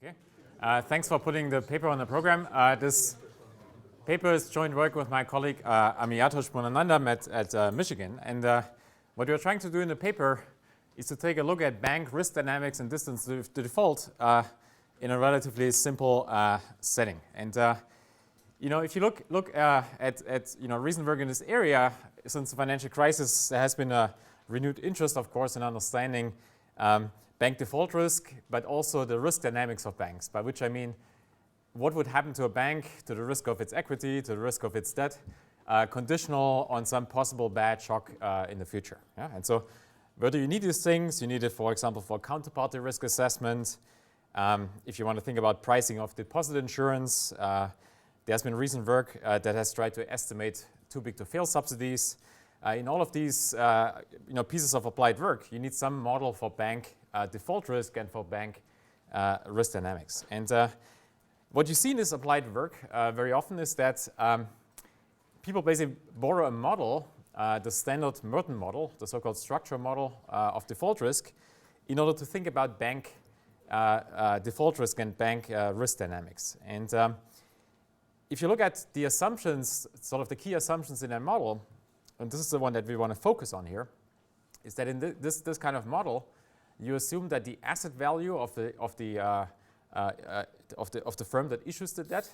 Okay. Thanks for putting the paper on the program. This paper is joint work with my colleague Amiyatosh Punanandam at Michigan. And what we're trying to do in the paper is to take a look at bank risk dynamics and distance to default in a relatively simple setting. And if you look at recent work in this area, since the financial crisis, there has been a renewed interest, of course, in understanding bank default risk, but also the risk dynamics of banks, by which I mean what would happen to a bank, to the risk of its equity, to the risk of its debt, conditional on some possible bad shock in the future. Yeah? And so where do you need these things? You need it, for example, for counterparty risk assessment. If you want to think about pricing of deposit insurance, there's been recent work that has tried to estimate too big to fail subsidies. In all of these pieces of applied work, you need some model for bank default risk and for bank risk dynamics. And what you see in this applied work very often is that people basically borrow a model, the standard Merton model, the so-called structure model of default risk, in order to think about bank default risk and bank risk dynamics. And if you look at the assumptions, sort of the key assumptions in that model, and this is the one that we want to focus on here, is that in this kind of model, you assume that the asset value of the firm that issues the debt,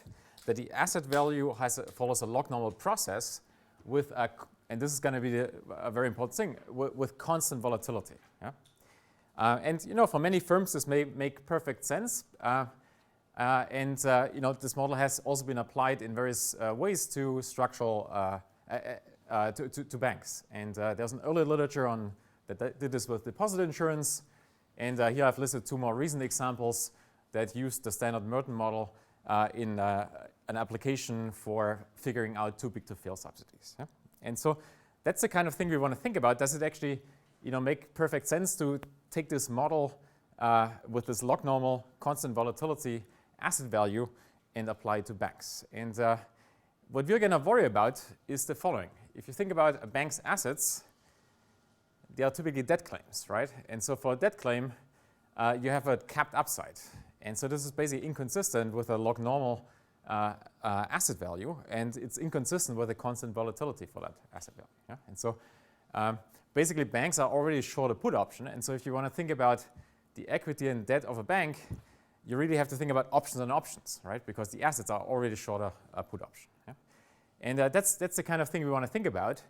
that the asset value follows a log normal process with and this is going to be a very important thing, with constant volatility. Yeah? And for many firms this may make perfect sense, this model has also been applied in various ways to structural to banks. And there's an early literature on that did this with deposit insurance. And here I've listed two more recent examples that used the standard Merton model in an application for figuring out too big to fail subsidies. Yeah? And so that's the kind of thing we want to think about. Does it actually make perfect sense to take this model with this log normal constant volatility asset value and apply it to banks? And what we're going to worry about is the following. If you think about a bank's assets, they are typically debt claims, right? And so for a debt claim, you have a capped upside. And so this is basically inconsistent with a log normal asset value, and it's inconsistent with a constant volatility for that asset value. Yeah? And so basically banks are already short a put option. And so if you want to think about the equity and debt of a bank, you really have to think about options and options, right? Because the assets are already short a put option. Yeah? And that's the kind of thing we want to think about.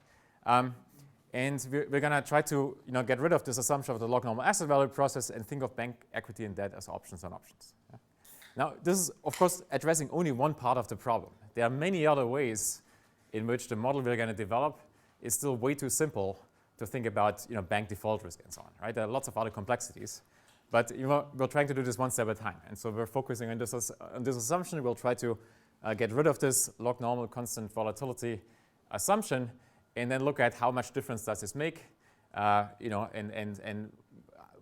And we're going to try to get rid of this assumption of the log normal asset value process and think of bank equity and debt as options and options. Yeah? Now, this is, of course, addressing only one part of the problem. There are many other ways in which the model we're going to develop is still way too simple to think about bank default risk and so on. Right? There are lots of other complexities. But we're trying to do this one step at a time. And so we're focusing on this assumption. We'll try to get rid of this log normal constant volatility assumption and then look at how much difference does this make, and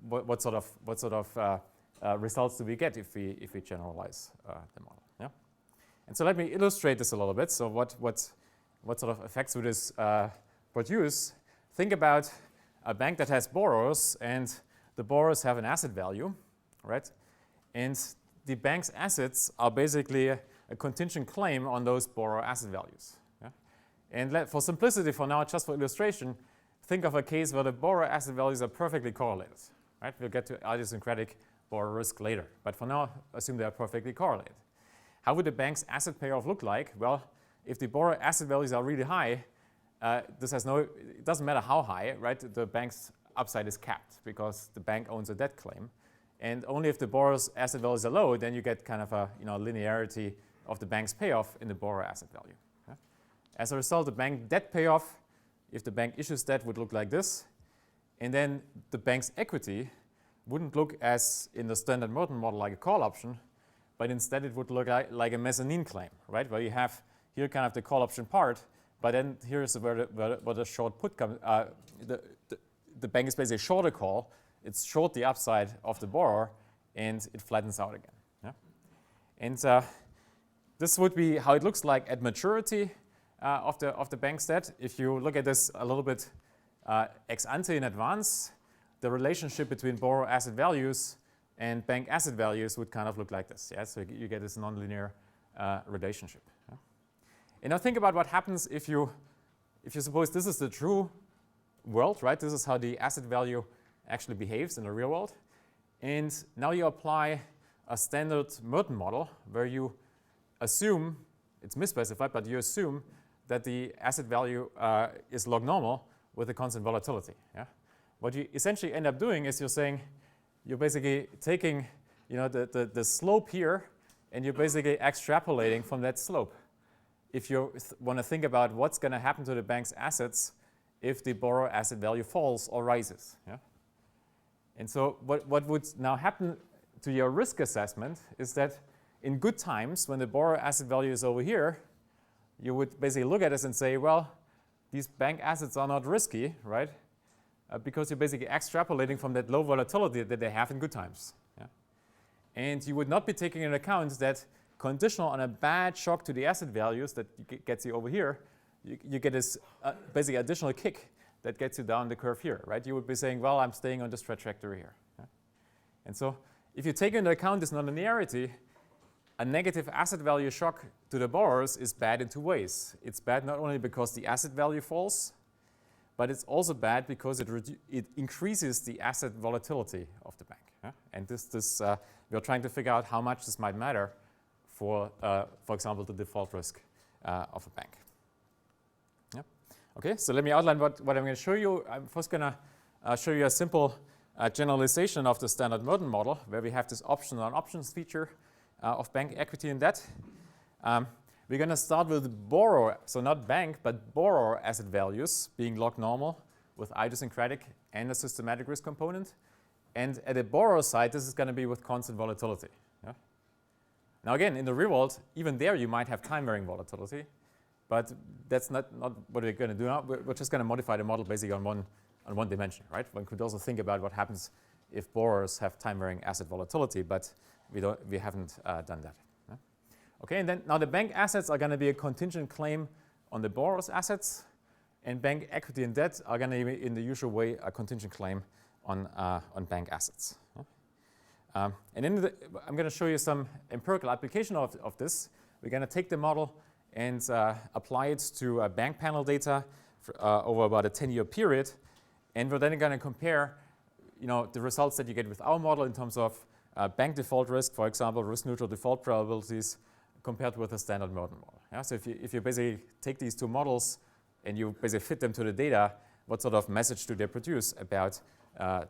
what sort of results do we get if we generalize the model. Yeah? And so let me illustrate this a little bit. So what sort of effects would this produce? Think about a bank that has borrowers, and the borrowers have an asset value, right? And the bank's assets are basically a contingent claim on those borrower asset values. Yeah? And for simplicity for now, just for illustration, think of a case where the borrower asset values are perfectly correlated. Right? We'll get to idiosyncratic borrower risk later. But for now, assume they are perfectly correlated. How would the bank's asset payoff look like? Well, if the borrower asset values are really high, it doesn't matter how high, right? The bank's upside is capped because the bank owns a debt claim. And only if the borrower's asset values are low, then you get kind of a linearity of the bank's payoff in the borrower asset value. Yeah? As a result, the bank debt payoff, if the bank issues debt, would look like this. And then the bank's equity wouldn't look as in the standard Merton model like a call option, but instead it would look like a mezzanine claim, right? Where you have here kind of the call option part, but then here's where the short put comes. The bank is basically short a call. It's short the upside of the borrower, and it flattens out again. Yeah? And this would be how it looks like at maturity of the bank's debt. If you look at this a little bit ex ante in advance, the relationship between borrower asset values and bank asset values would kind of look like this. Yeah? So you get this nonlinear relationship. Yeah? And now think about what happens if you suppose this is the true world, right? This is how the asset value actually behaves in the real world. And now you apply a standard Merton model where you assume, it's misspecified, but you assume that the asset value is log normal with a constant volatility. Yeah? What you essentially end up doing is you're basically taking the slope here, and you're basically extrapolating from that slope. If you want to think about what's going to happen to the bank's assets if the borrower asset value falls or rises. Yeah? And so what would now happen to your risk assessment is that in good times, when the borrower asset value is over here, you would basically look at this and say, well, these bank assets are not risky, right? Because you're basically extrapolating from that low volatility that they have in good times. Yeah? And you would not be taking into account that conditional on a bad shock to the asset values that gets you over here, you get this basically additional kick that gets you down the curve here, right? You would be saying, well, I'm staying on this trajectory here. Yeah? And so if you take into account this nonlinearity, a negative asset value shock to the borrowers is bad in two ways. It's bad not only because the asset value falls, but it's also bad because it increases the asset volatility of the bank. Yeah? And we're trying to figure out how much this might matter for example, the default risk of a bank. Yeah? Okay, so let me outline what I'm going to show you. I'm first going to show you a simple generalization of the standard Merton model, where we have this option on options feature of bank equity and debt. We're going to start with borrower, so not bank, but borrower asset values being log normal with idiosyncratic and a systematic risk component. And at the borrower side, this is going to be with constant volatility. Yeah? Now again, in the real world, even there you might have time-varying volatility, but that's not what we're going to do now. We're just going to modify the model basically on one dimension, right? One could also think about what happens if borrowers have time-varying asset volatility, but we haven't done that. Yeah? Okay, and then now the bank assets are going to be a contingent claim on the borrower's assets, and bank equity and debt are going to be, in the usual way, a contingent claim on bank assets. Yeah? And then I'm going to show you some empirical application of this. We're going to take the model and apply it to bank panel data over about a 10-year period, and we're then going to compare the results that you get with our model in terms of bank default risk, for example, risk-neutral default probabilities, compared with a standard Merton model. Yeah? So if you basically take these two models and you basically fit them to the data, what sort of message do they produce about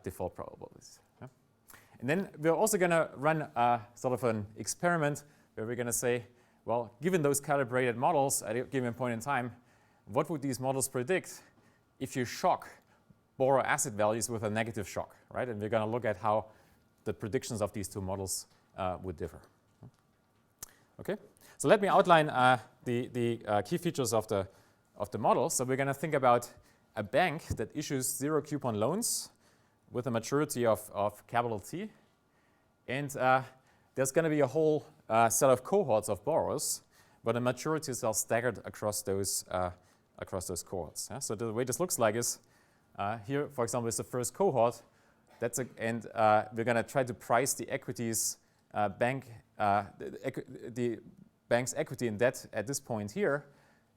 default probabilities? Yeah? And then we're also going to run sort of an experiment where we're going to say, well, given those calibrated models at a given point in time, what would these models predict if you shock borrower asset values with a negative shock, right? And we're going to look at how the predictions of these two models would differ. Okay, so let me outline the key features of the model. So we're going to think about a bank that issues zero coupon loans with a maturity of capital T, and there's going to be a whole set of cohorts of borrowers, but the maturities are staggered across those cohorts. Yeah? So the way this looks like is here, for example, is the first cohort. And we're going to try to price the equities the bank's equity and debt at this point here.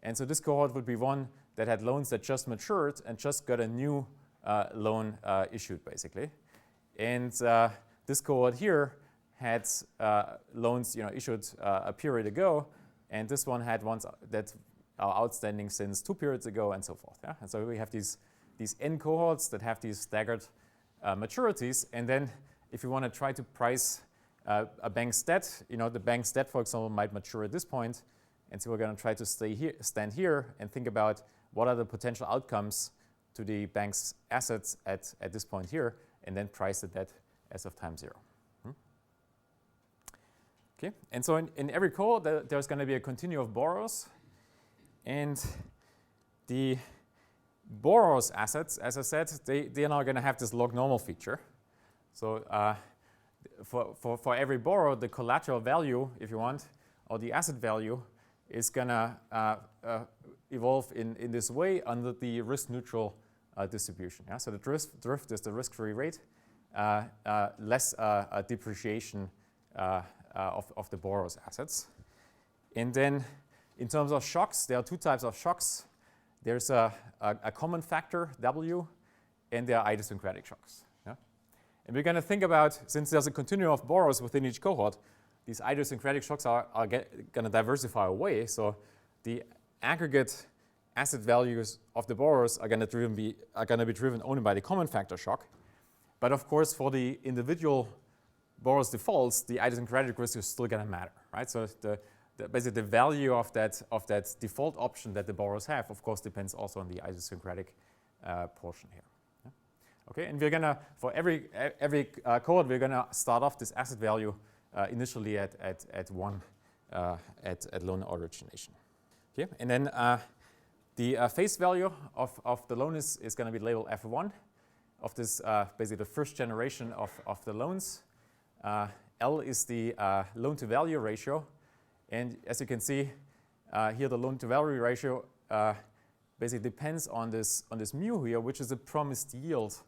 And so this cohort would be one that had loans that just matured and just got a new loan issued, basically. And this cohort here had loans issued a period ago, and this one had ones that are outstanding since 2 periods ago, and so forth. Yeah? And so we have these N cohorts that have these staggered maturities, and then if you want to try to price a bank's debt, the bank's debt, for example, might mature at this point, and so we're going to try to stand here and think about what are the potential outcomes to the bank's assets at this point here, and then price the debt as of time 0. Okay, and so in every cohort, there's going to be a continuum of borrowers, and the borrowers' assets, as I said, they are now going to have this log normal feature. So for every borrower, the collateral value, if you want, or the asset value is going to evolve in this way under the risk-neutral distribution. Yeah? So the drift is the risk-free rate less depreciation of the borrower's assets. And then in terms of shocks, there are two types of shocks. There's a common factor, W, and there are idiosyncratic shocks. Yeah? And we're going to think about, since there's a continuum of borrowers within each cohort, these idiosyncratic shocks are going to diversify away. So the aggregate asset values of the borrowers are going to be driven only by the common factor shock. But of course, for the individual borrower's defaults, the idiosyncratic risk is still going to matter, right? So basically the value of that default option that the borrowers have, of course, depends also on the idiosyncratic portion here. Yeah? Okay, and we're going to, for every cohort, we're going to start off this asset value initially at 1 at loan origination. Okay, and then the face value of the loan is going to be labeled F1 of this basically the first generation of the loans. L is the loan to value ratio, and as you can see here, the loan to value ratio basically depends on this mu here, which is the promised yield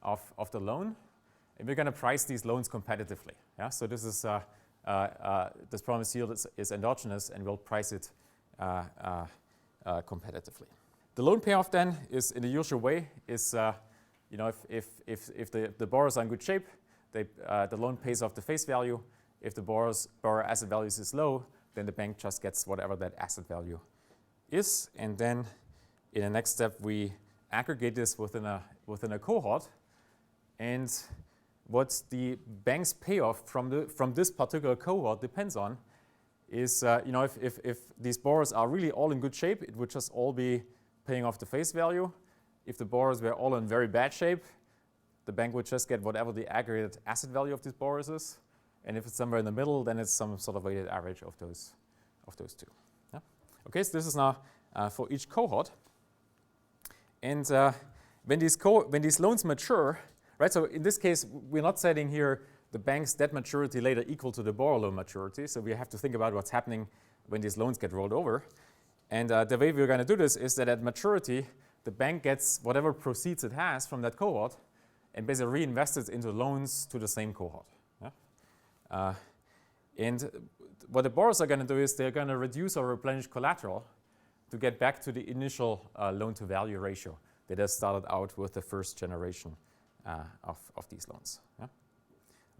of the loan, and we're going to price these loans competitively. Yeah, so this is this promised yield is endogenous, and we'll price it competitively. The loan payoff then is in the usual way is if the borrowers are in good shape, the loan pays off the face value. If the borrower asset values is low, then the bank just gets whatever that asset value is, and then in the next step we aggregate this within a cohort, and what the bank's payoff from this particular cohort depends on is if these borrowers are really all in good shape, it would just all be paying off the face value. If the borrowers were all in very bad shape, the bank would just get whatever the aggregate asset value of these borrowers is. And if it's somewhere in the middle, then it's some sort of weighted average of those two. Yeah? Okay, so this is now for each cohort. And when these loans mature, right? So in this case, we're not setting here the bank's debt maturity later equal to the borrower loan maturity. So we have to think about what's happening when these loans get rolled over. And the way we're going to do this is that at maturity, the bank gets whatever proceeds it has from that cohort and basically reinvests it into loans to the same cohort. Yeah? And what the borrowers are going to do is they're going to reduce or replenish collateral to get back to the initial loan-to-value ratio that has started out with the first generation of these loans. Yeah?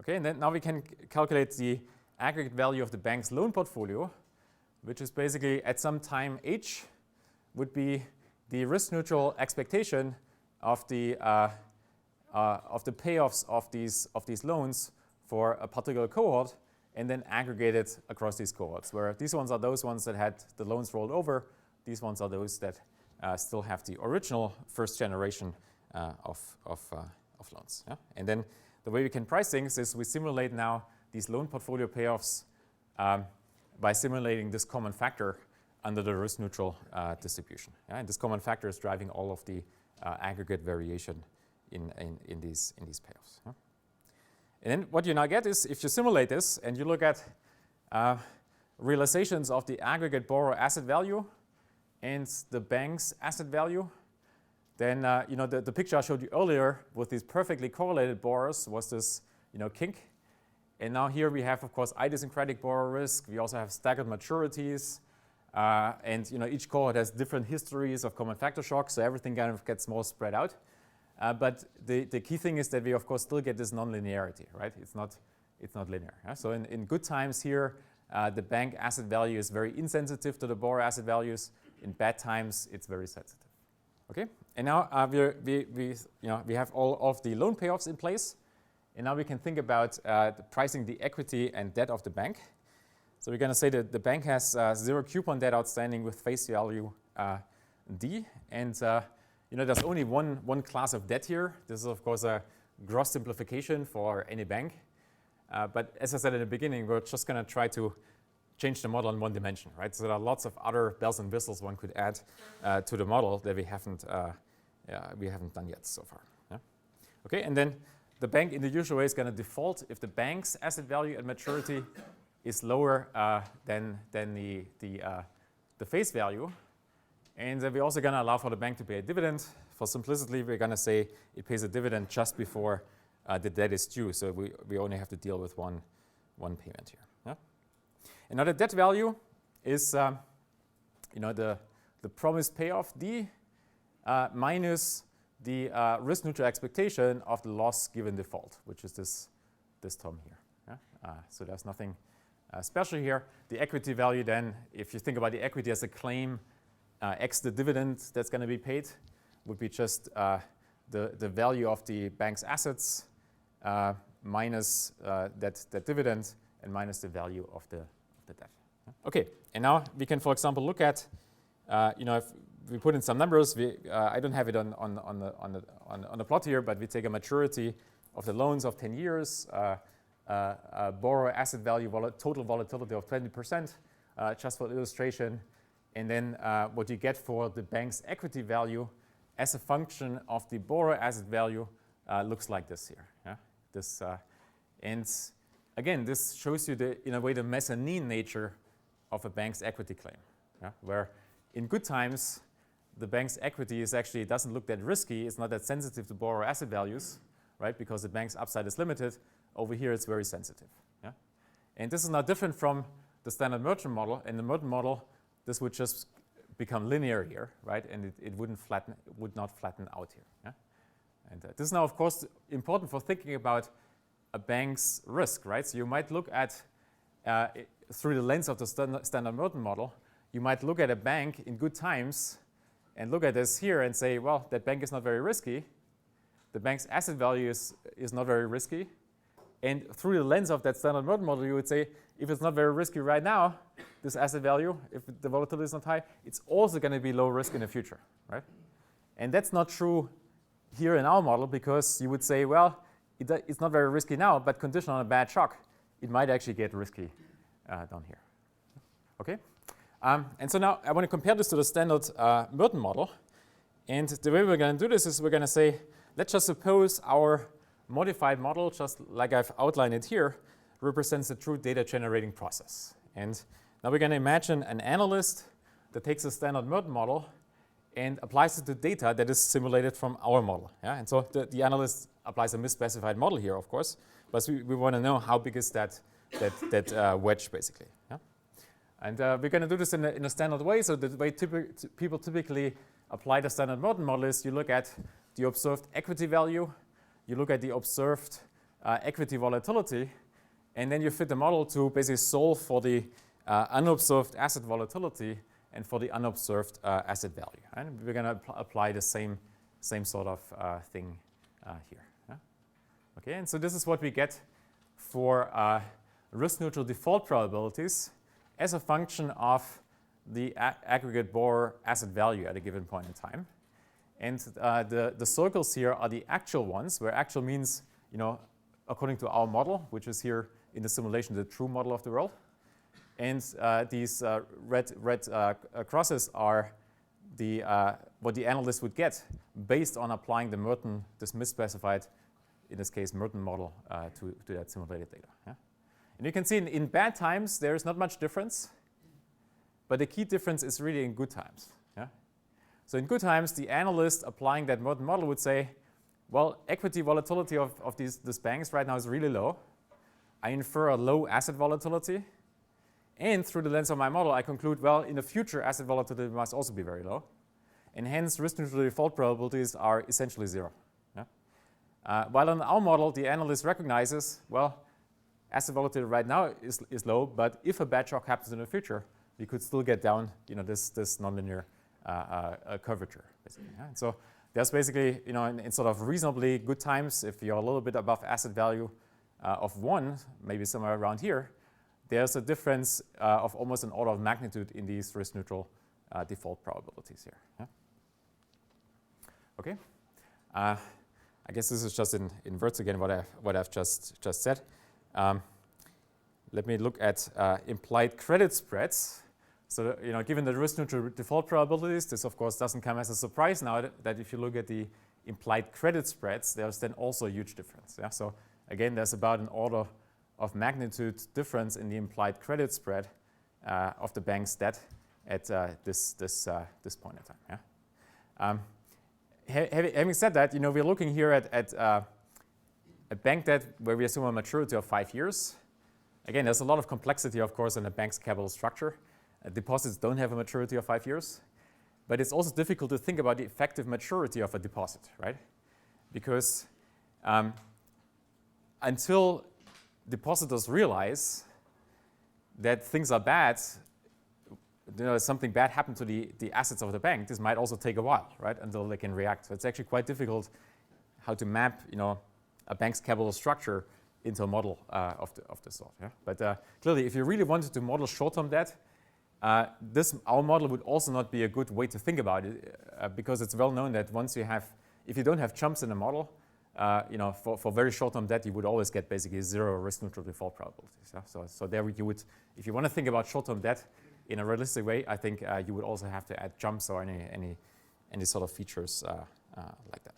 Okay, and then now we can calculate the aggregate value of the bank's loan portfolio, which is basically at some time h would be the risk-neutral expectation of the payoffs of these loans for a particular cohort, and then aggregate it across these cohorts, where these ones are those ones that had the loans rolled over, these ones are those that still have the original first generation of loans. Yeah? And then the way we can price things is we simulate now these loan portfolio payoffs by simulating this common factor under the risk-neutral distribution. Yeah? And this common factor is driving all of the aggregate variation in these payoffs. Yeah? And then what you now get is, if you simulate this and you look at realizations of the aggregate borrower asset value and the bank's asset value, then the picture I showed you earlier with these perfectly correlated borrowers was this kink. And now here we have, of course, idiosyncratic borrower risk. We also have staggered maturities. And each cohort has different histories of common factor shocks, so everything kind of gets more spread out. But the key thing is that we, of course, still get this nonlinearity, right? It's not linear. Yeah? So in good times here, the bank asset value is very insensitive to the borrower asset values. In bad times, it's very sensitive. Okay, and now we have all of the loan payoffs in place, and now we can think about pricing the equity and debt of the bank. So we're going to say that the bank has zero coupon debt outstanding with face value D, and there's only one class of debt here. This is, of course, a gross simplification for any bank. But as I said at the beginning, we're just going to try to change the model in one dimension, right? So there are lots of other bells and whistles one could add to the model that we haven't done yet so far. Yeah? Okay, and then the bank in the usual way is going to default if the bank's asset value at maturity is lower than the face value. And we're also going to allow for the bank to pay a dividend. For simplicity, we're going to say it pays a dividend just before the debt is due. So we only have to deal with one payment here. Yeah? Another debt value is the promised payoff D minus the risk neutral expectation of the loss given default, which is this term here. Yeah? So there's nothing special here. The equity value then, if you think about the equity as a claim, x the dividend that's going to be paid, would be just the value of the bank's assets minus that dividend and minus the value of the debt. Okay, and now we can, for example, look at, if we put in some numbers, I don't have it on the plot here, but we take a maturity of the loans of 10 years, borrower asset value total volatility of 20%, just for illustration, and then what you get for the bank's equity value as a function of the borrower asset value looks like this here. Yeah? And again, this shows you in a way the mezzanine nature of a bank's equity claim, yeah? Where in good times the bank's equity doesn't look that risky. It's not that sensitive to borrower asset values, right? Because the bank's upside is limited. Over here, it's very sensitive. Yeah? And this is now different from the standard merchant model. In the merchant model, this would just become linear here, right? And it would not flatten out here. Yeah? And this is now, of course, important for thinking about a bank's risk, right? So you might look at, through the lens of the standard merchant model, you might look at a bank in good times and look at this here and say, well, that bank is not very risky. The bank's asset value is not very risky. And through the lens of that standard merchant model, you would say, if it's not very risky right now, this asset value, if the volatility is not high, it's also going to be low risk in the future, right? And that's not true here in our model, because you would say, well, it's not very risky now, but conditional on a bad shock, it might actually get risky down here. Okay? And so now I want to compare this to the standard Merton model. And the way we're going to do this is we're going to say, let's just suppose our modified model, just like I've outlined it here, represents a true data generating process. And now we're going to imagine an analyst that takes a standard Merton model and applies it to data that is simulated from our model. Yeah? And so the analyst applies a misspecified model here, of course, but we want to know how big is that wedge, basically. Yeah? And we're going to do this in a standard way. So the way people typically apply the standard Merton model is you look at the observed equity value, you look at the observed equity volatility, and then you fit the model to basically solve for the unobserved asset volatility and for the unobserved asset value. And we're going to apply the same sort of thing here. Yeah? Okay, and so this is what we get for risk-neutral default probabilities as a function of the aggregate borrower asset value at a given point in time. And the circles here are the actual ones, where actual means, according to our model, which is here in the simulation, the true model of the world. And these red crosses are what the analyst would get based on applying the Merton, this misspecified, in this case, Merton model to that simulated data. Yeah? And you can see in bad times, there is not much difference, but the key difference is really in good times. Yeah? So in good times, the analyst applying that Merton model would say, well, equity volatility of these banks right now is really low. I infer a low asset volatility. And through the lens of my model, I conclude, well, in the future, asset volatility must also be very low. And hence, risk-neutral default probabilities are essentially zero. Yeah? While in our model, the analyst recognizes, well, asset volatility right now is low, but if a bad shock happens in the future, we could still get down this nonlinear curvature, basically. Yeah? And so there's basically, in sort of reasonably good times, if you're a little bit above asset value of 1, maybe somewhere around here, there's a difference of almost an order of magnitude in these risk-neutral default probabilities here. Yeah? Okay. I guess this is just in words again what I've just said. Let me look at implied credit spreads. So given the risk-neutral default probabilities, this of course doesn't come as a surprise now that if you look at the implied credit spreads, there's then also a huge difference. Yeah? So again, there's about an order of magnitude difference in the implied credit spread of the bank's debt at this point in time. Yeah? Having said that, we're looking here at a bank debt where we assume a maturity of 5 years. Again, there's a lot of complexity, of course, in a bank's capital structure. Deposits don't have a maturity of 5 years. But it's also difficult to think about the effective maturity of a deposit, right? Because until depositors realize that things are bad, something bad happened to the assets of the bank, this might also take a while, right, until they can react. So it's actually quite difficult how to map, a bank's capital structure into a model of the sort. Yeah? But clearly, if you really wanted to model short-term debt, our model would also not be a good way to think about it because it's well known that if you don't have chumps in the model, for very short-term debt, you would always get basically 0 risk-neutral default probabilities. Yeah? So there you would, if you want to think about short-term debt in a realistic way, I think you would also have to add chumps or any sort of features like that.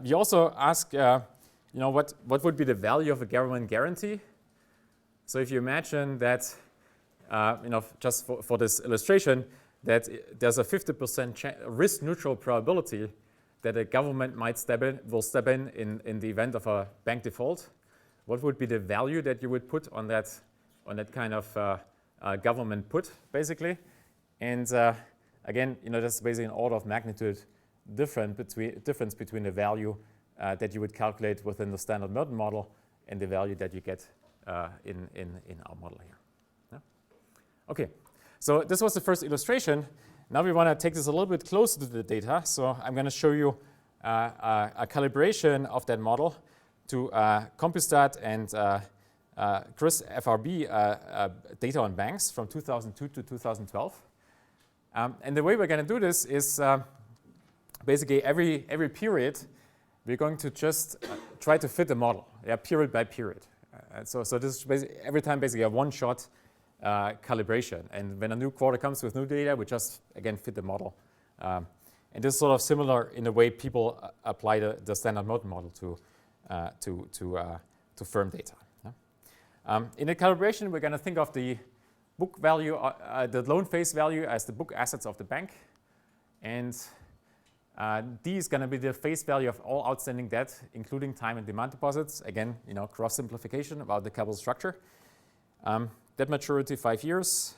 We also ask, what would be the value of a government guarantee? So if you imagine that, just for this illustration, that there's a 50% risk-neutral probability that a government will step in the event of a bank default, what would be the value that you would put on that kind of government put, basically? And again, that's basically an order of magnitude difference between the value that you would calculate within the standard Merton model and the value that you get in our model here. Yeah? Okay, so this was the first illustration. Now we want to take this a little bit closer to the data. So I'm going to show you a calibration of that model to Compustat and Chris FRB data on banks from 2002 to 2012. And the way we're going to do this is basically every period we're going to just try to fit the model, period by period. So this is basically every time basically a one-shot calibration. And when a new quarter comes with new data, we just, again, fit the model. And this is sort of similar in the way people apply the standard Merton model to firm data. Yeah? In the calibration, we're going to think of the book value, the loan face value as the book assets of the bank. And D is going to be the face value of all outstanding debt, including time and demand deposits. Again, cross simplification about the capital structure. Debt maturity 5 years,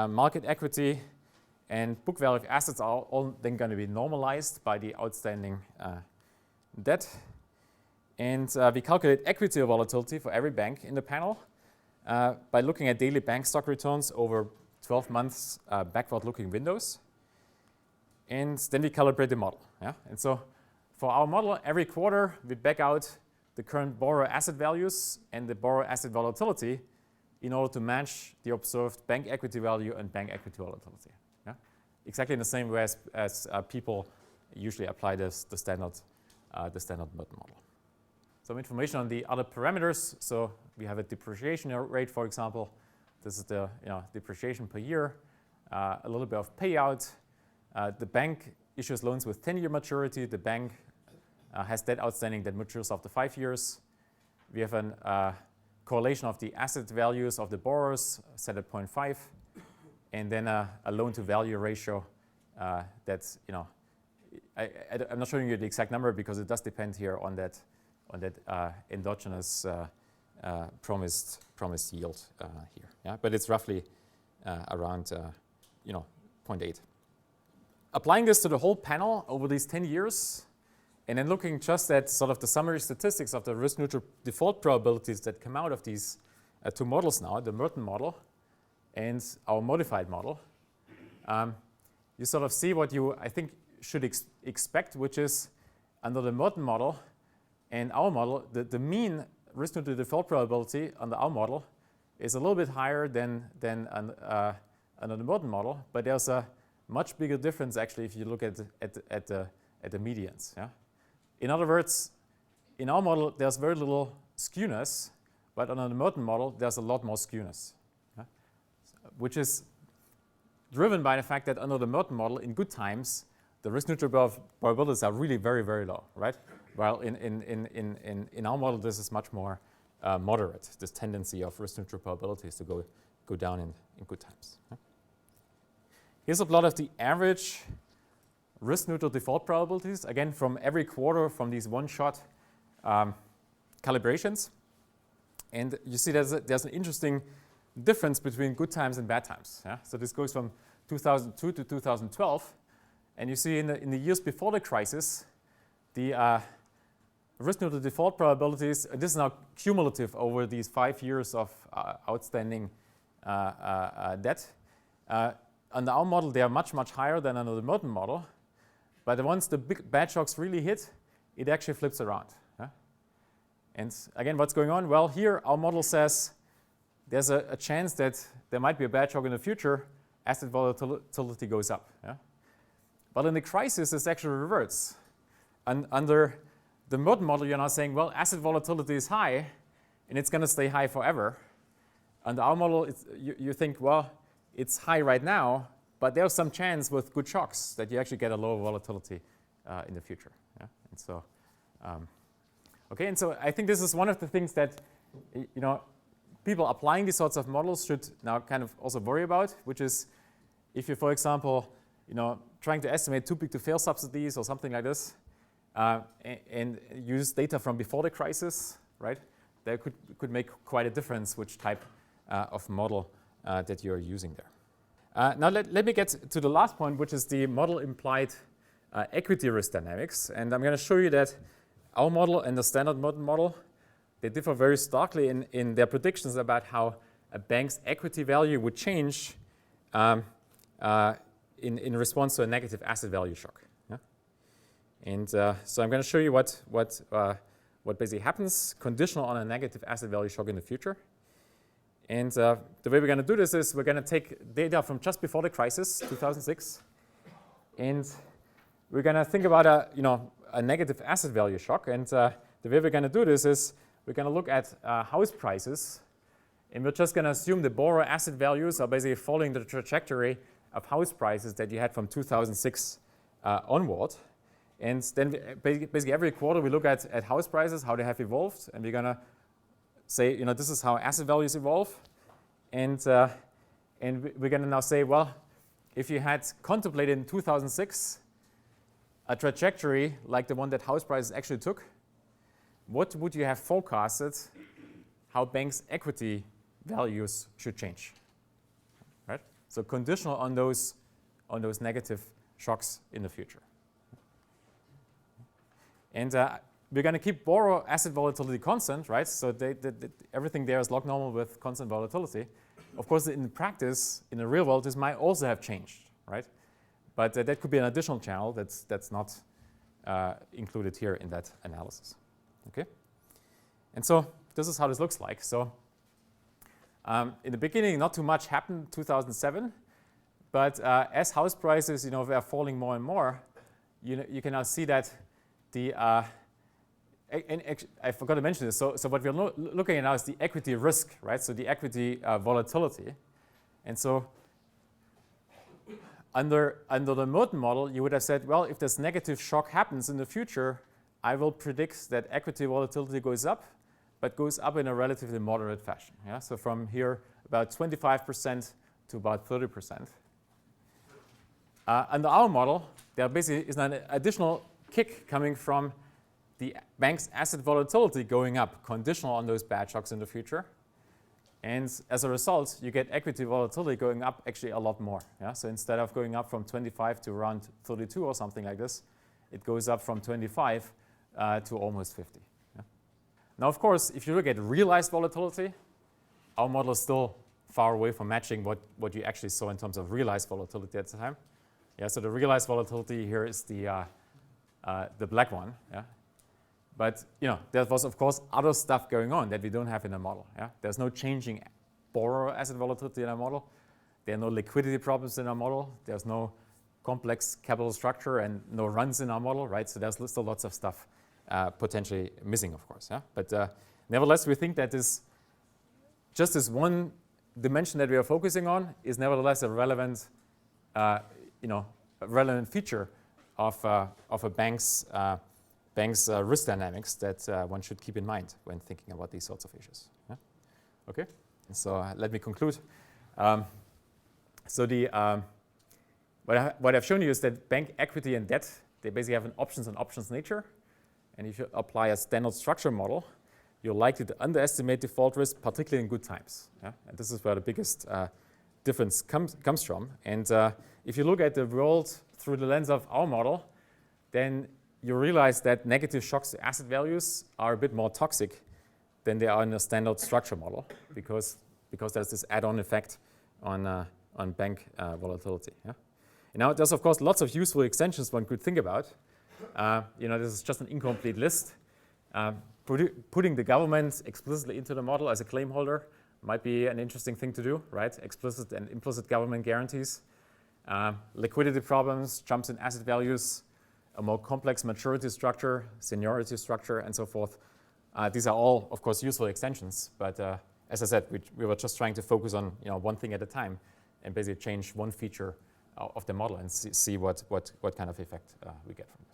market equity, and book value of assets are all then going to be normalized by the outstanding debt. And we calculate equity volatility for every bank in the panel by looking at daily bank stock returns over 12 months backward-looking windows. And then we calibrate the model. Yeah? And so for our model, every quarter we back out the current borrower asset values and the borrower asset volatility in order to match the observed bank equity value and bank equity volatility. Yeah? Exactly in the same way as people usually apply the standard Merton model. Some information on the other parameters. So we have a depreciation rate, for example. This is the depreciation per year, a little bit of payout. The bank issues loans with 10-year maturity. The bank has debt outstanding that matures after 5 years. We have a correlation of the asset values of the borrowers set at 0.5, and then a loan-to-value ratio that's, I'm not showing you the exact number because it does depend here on that endogenous promised yield here. Yeah? But it's roughly around 0.8. Applying this to the whole panel over these 10 years, and then looking just at sort of the summary statistics of the risk-neutral default probabilities that come out of these two models now, the Merton model and our modified model, you sort of see what you, I think, should expect, which is under the Merton model and our model, the mean risk-neutral default probability under our model is a little bit higher than under the Merton model, but there's a much bigger difference actually if you look at the medians. Yeah? In other words, in our model there's very little skewness, but under the Merton model there's a lot more skewness, yeah? Which is driven by the fact that under the Merton model in good times the risk-neutral probabilities are really very, very low, right? While in our model this is much more moderate, this tendency of risk-neutral probabilities to go down in good times. Yeah? Here's a plot of the average risk-neutral default probabilities, again, from every quarter from these one-shot calibrations. And you see there's an interesting difference between good times and bad times. Yeah? So this goes from 2002 to 2012. And you see in the years before the crisis, the risk-neutral default probabilities, this is now cumulative over these 5 years of outstanding debt. Under our model, they are much, much higher than under the Merton model. But once the big bad shocks really hit, it actually flips around. Yeah? And again, what's going on? Well, here our model says there's a chance that there might be a bad shock in the future. Asset volatility goes up. Yeah? But in the crisis, this actually reverts. And under the Merton model, you're now saying, well, asset volatility is high, and it's going to stay high forever. Under our model, you think, well, it's high right now, but there's some chance with good shocks that you actually get a lower volatility in the future. Yeah? And so, okay, and so I think this is one of the things that people applying these sorts of models should now kind of also worry about, which is if you, for example, trying to estimate too big to fail subsidies or something like this, and use data from before the crisis, right? That could make quite a difference which type of model that you're using there. Now let me get to the last point, which is the model implied equity risk dynamics. And I'm going to show you that our model and the standard Merton model, they differ very starkly in their predictions about how a bank's equity value would change in response to a negative asset value shock. Yeah? And so I'm going to show you what basically happens conditional on a negative asset value shock in the future. And the way we're going to do this is we're going to take data from just before the crisis, 2006, and we're going to think about a negative asset value shock. And the way we're going to do this is we're going to look at house prices, and we're just going to assume the borrower asset values are basically following the trajectory of house prices that you had from 2006 onward. And then basically every quarter we look at house prices, how they have evolved, and we're going to say, this is how asset values evolve. And we're going to now say, well, if you had contemplated in 2006 a trajectory like the one that house prices actually took, what would you have forecasted how banks' equity values should change? Right? So conditional on those negative shocks in the future. And we're going to keep borrower asset volatility constant, right? So everything there is log normal with constant volatility. Of course, in practice, in the real world, this might also have changed, right? But that could be an additional channel that's not included here in that analysis. Okay? And so this is how this looks like. So in the beginning, not too much happened in 2007. But as house prices, were falling more and more, you can now see that the and I forgot to mention this. So what we're looking at now is the equity risk, right? So the equity volatility. And so under the Merton model, you would have said, well, if this negative shock happens in the future, I will predict that equity volatility goes up, but goes up in a relatively moderate fashion. Yeah? So from here, about 25% to about 30%. Under our model, there basically is an additional kick coming from the bank's asset volatility going up, conditional on those bad shocks in the future. And as a result, you get equity volatility going up actually a lot more. Yeah? So instead of going up from 25 to around 32 or something like this, it goes up from 25 to almost 50. Yeah? Now, of course, if you look at realized volatility, our model is still far away from matching what you actually saw in terms of realized volatility at the time. Yeah, so the realized volatility here is the black one. Yeah? But there was, of course, other stuff going on that we don't have in the model. Yeah? There's no changing borrower asset volatility in our model. There are no liquidity problems in our model. There's no complex capital structure and no runs in our model, right? So there's still lots of stuff potentially missing, of course. Yeah? But nevertheless, we think that just this one dimension that we are focusing on is nevertheless a relevant, relevant feature of a bank's risk dynamics that one should keep in mind when thinking about these sorts of issues. Yeah? Okay, so let me conclude. So the what I've shown you is that bank equity and debt, they basically have an options nature. And if you apply a standard structure model, you're likely to underestimate default risk, particularly in good times. Yeah? And this is where the biggest difference comes from. And if you look at the world through the lens of our model, then you realize that negative shocks to asset values are a bit more toxic than they are in a standard structure model because there's this add-on effect on bank volatility. Yeah? And now there's, of course, lots of useful extensions one could think about. This is just an incomplete list. Putting the government explicitly into the model as a claim holder might be an interesting thing to do, right? Explicit and implicit government guarantees. Liquidity problems, jumps in asset values, a more complex maturity structure, seniority structure, and so forth. These are all, of course, useful extensions. But as I said, we were just trying to focus on one thing at a time and basically change one feature of the model and see what kind of effect we get from this.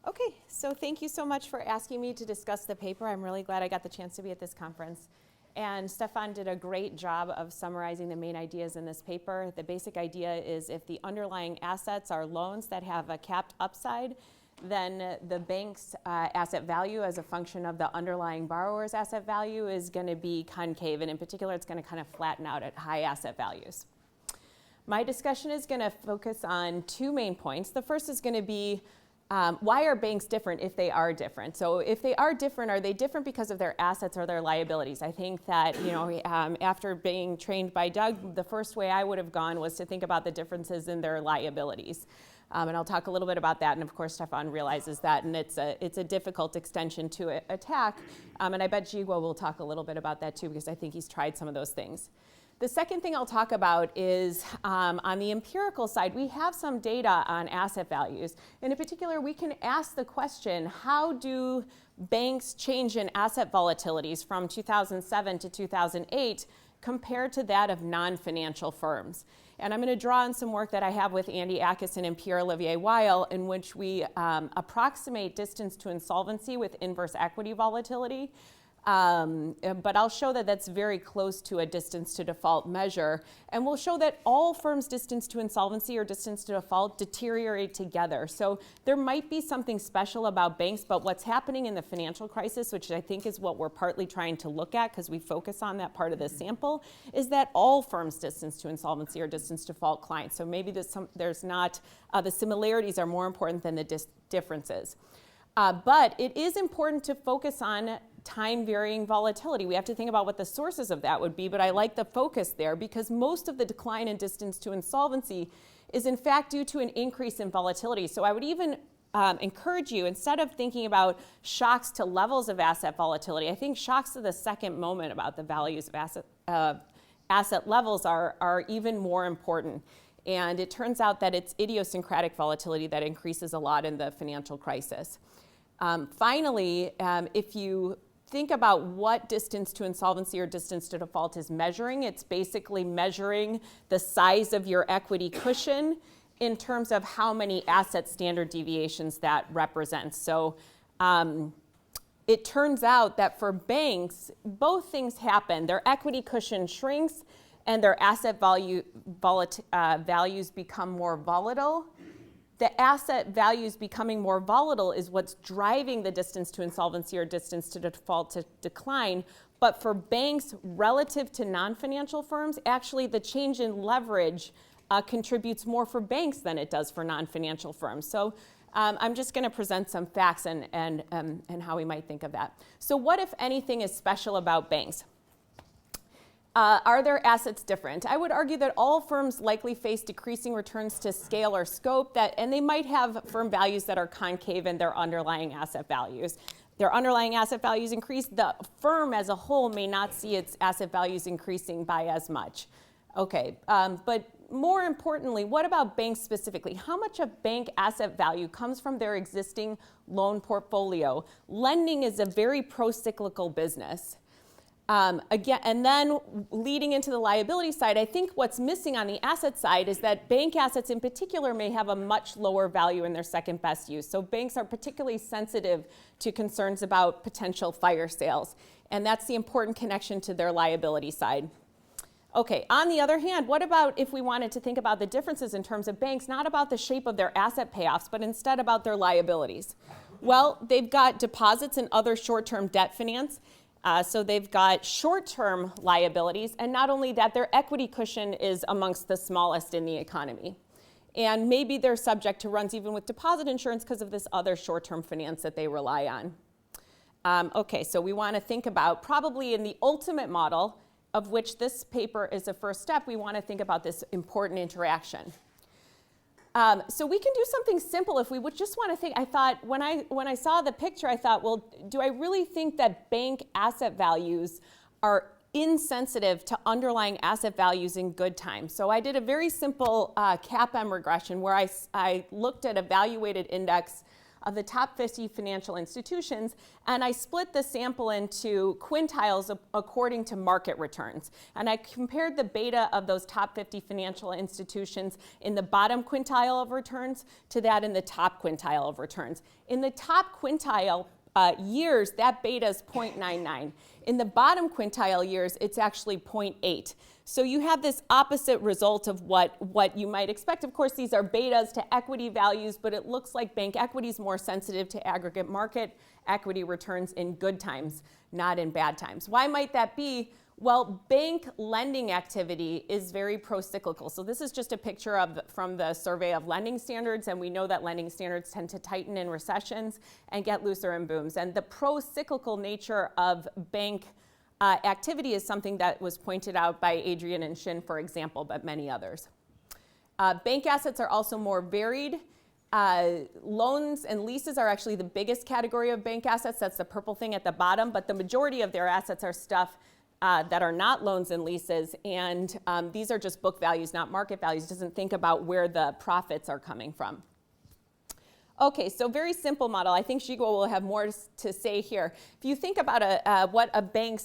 Okay, so thank you so much for asking me to discuss the paper. I'm really glad I got the chance to be at this conference. And Stefan did a great job of summarizing the main ideas in this paper. The basic idea is if the underlying assets are loans that have a capped upside, then the bank's asset value as a function of the underlying borrower's asset value is going to be concave. And in particular, it's going to kind of flatten out at high asset values. My discussion is going to focus on two main points. The first is going to be why are banks different if they are different? So if they are they different because of their assets or their liabilities? I think that, after being trained by Doug, the first way I would have gone was to think about the differences in their liabilities. And I'll talk a little bit about that. And of course, Stefan realizes that, and it's a difficult extension to attack. And I bet Jigwa will talk a little bit about that too, because I think he's tried some of those things. The second thing I'll talk about is on the empirical side, we have some data on asset values. And in particular, we can ask the question, how do banks change in asset volatilities from 2007 to 2008 compared to that of non-financial firms? And I'm going to draw on some work that I have with Andy Atkinson and Pierre-Olivier Weil, in which we approximate distance to insolvency with inverse equity volatility. But I'll show that that's very close to a distance to default measure. And we'll show that all firms' distance to insolvency or distance to default deteriorate together. So there might be something special about banks, but what's happening in the financial crisis, which I think is what we're partly trying to look at because we focus on that part of the sample, is that all firms' distance to insolvency or distance to default clients. So maybe there's not, the similarities are more important than the differences. But it is important to focus on time-varying volatility. We have to think about what the sources of that would be, but I like the focus there because most of the decline in distance to insolvency is in fact due to an increase in volatility. So I would even encourage you, instead of thinking about shocks to levels of asset volatility, I think shocks to the second moment about the values of asset levels are even more important. And it turns out that it's idiosyncratic volatility that increases a lot in the financial crisis. Finally, if you think about what distance to insolvency or distance to default is measuring, it's basically measuring the size of your equity cushion in terms of how many asset standard deviations that represents. So it turns out that for banks, both things happen. Their equity cushion shrinks and their asset values become more volatile. The asset values becoming more volatile is what's driving the distance to insolvency or distance to default to decline. But for banks relative to non-financial firms, actually the change in leverage contributes more for banks than it does for non-financial firms. So I'm just going to present some facts and how we might think of that. So what, if anything, is special about banks? Are their assets different? I would argue that all firms likely face decreasing returns to scale or scope, and they might have firm values that are concave in their underlying asset values. Their underlying asset values increase. The firm as a whole may not see its asset values increasing by as much. Okay, but more importantly, what about banks specifically? How much of bank asset value comes from their existing loan portfolio? Lending is a very pro-cyclical business. Again, and then leading into the liability side, I think what's missing on the asset side is that bank assets in particular may have a much lower value in their second best use. So banks are particularly sensitive to concerns about potential fire sales. And that's the important connection to their liability side. Okay, on the other hand, what about if we wanted to think about the differences in terms of banks, not about the shape of their asset payoffs, but instead about their liabilities? Well, they've got deposits and other short-term debt finance. So they've got short-term liabilities, and not only that, their equity cushion is amongst the smallest in the economy. And maybe they're subject to runs even with deposit insurance because of this other short-term finance that they rely on. Okay, so we want to think about, probably in the ultimate model, of which this paper is a first step, we want to think about this important interaction. So we can do something simple if we would just want to think. I thought, when I saw the picture, I thought, well, do I really think that bank asset values are insensitive to underlying asset values in good times? So I did a very simple CAPM regression where I looked at a evaluated index of the top 50 financial institutions, and I split the sample into quintiles according to market returns. And I compared the beta of those top 50 financial institutions in the bottom quintile of returns to that in the top quintile of returns. In the top quintile years, that beta is 0.99. In the bottom quintile years, it's actually 0.8. So you have this opposite result of what you might expect. Of course, these are betas to equity values, but it looks like bank equity is more sensitive to aggregate market equity returns in good times, not in bad times. Why might that be? Well, bank lending activity is very pro-cyclical. So this is just a picture from the survey of lending standards, and we know that lending standards tend to tighten in recessions and get looser in booms. And the pro-cyclical nature of bank activity is something that was pointed out by Adrian and Shin, for example, but many others. Bank assets are also more varied. Loans and leases are actually the biggest category of bank assets. That's the purple thing at the bottom, but the majority of their assets are stuff that are not loans and leases, and these are just book values, not market values. It doesn't think about where the profits are coming from. Okay, so very simple model. I think Shigo will have more to say here. If you think about what a bank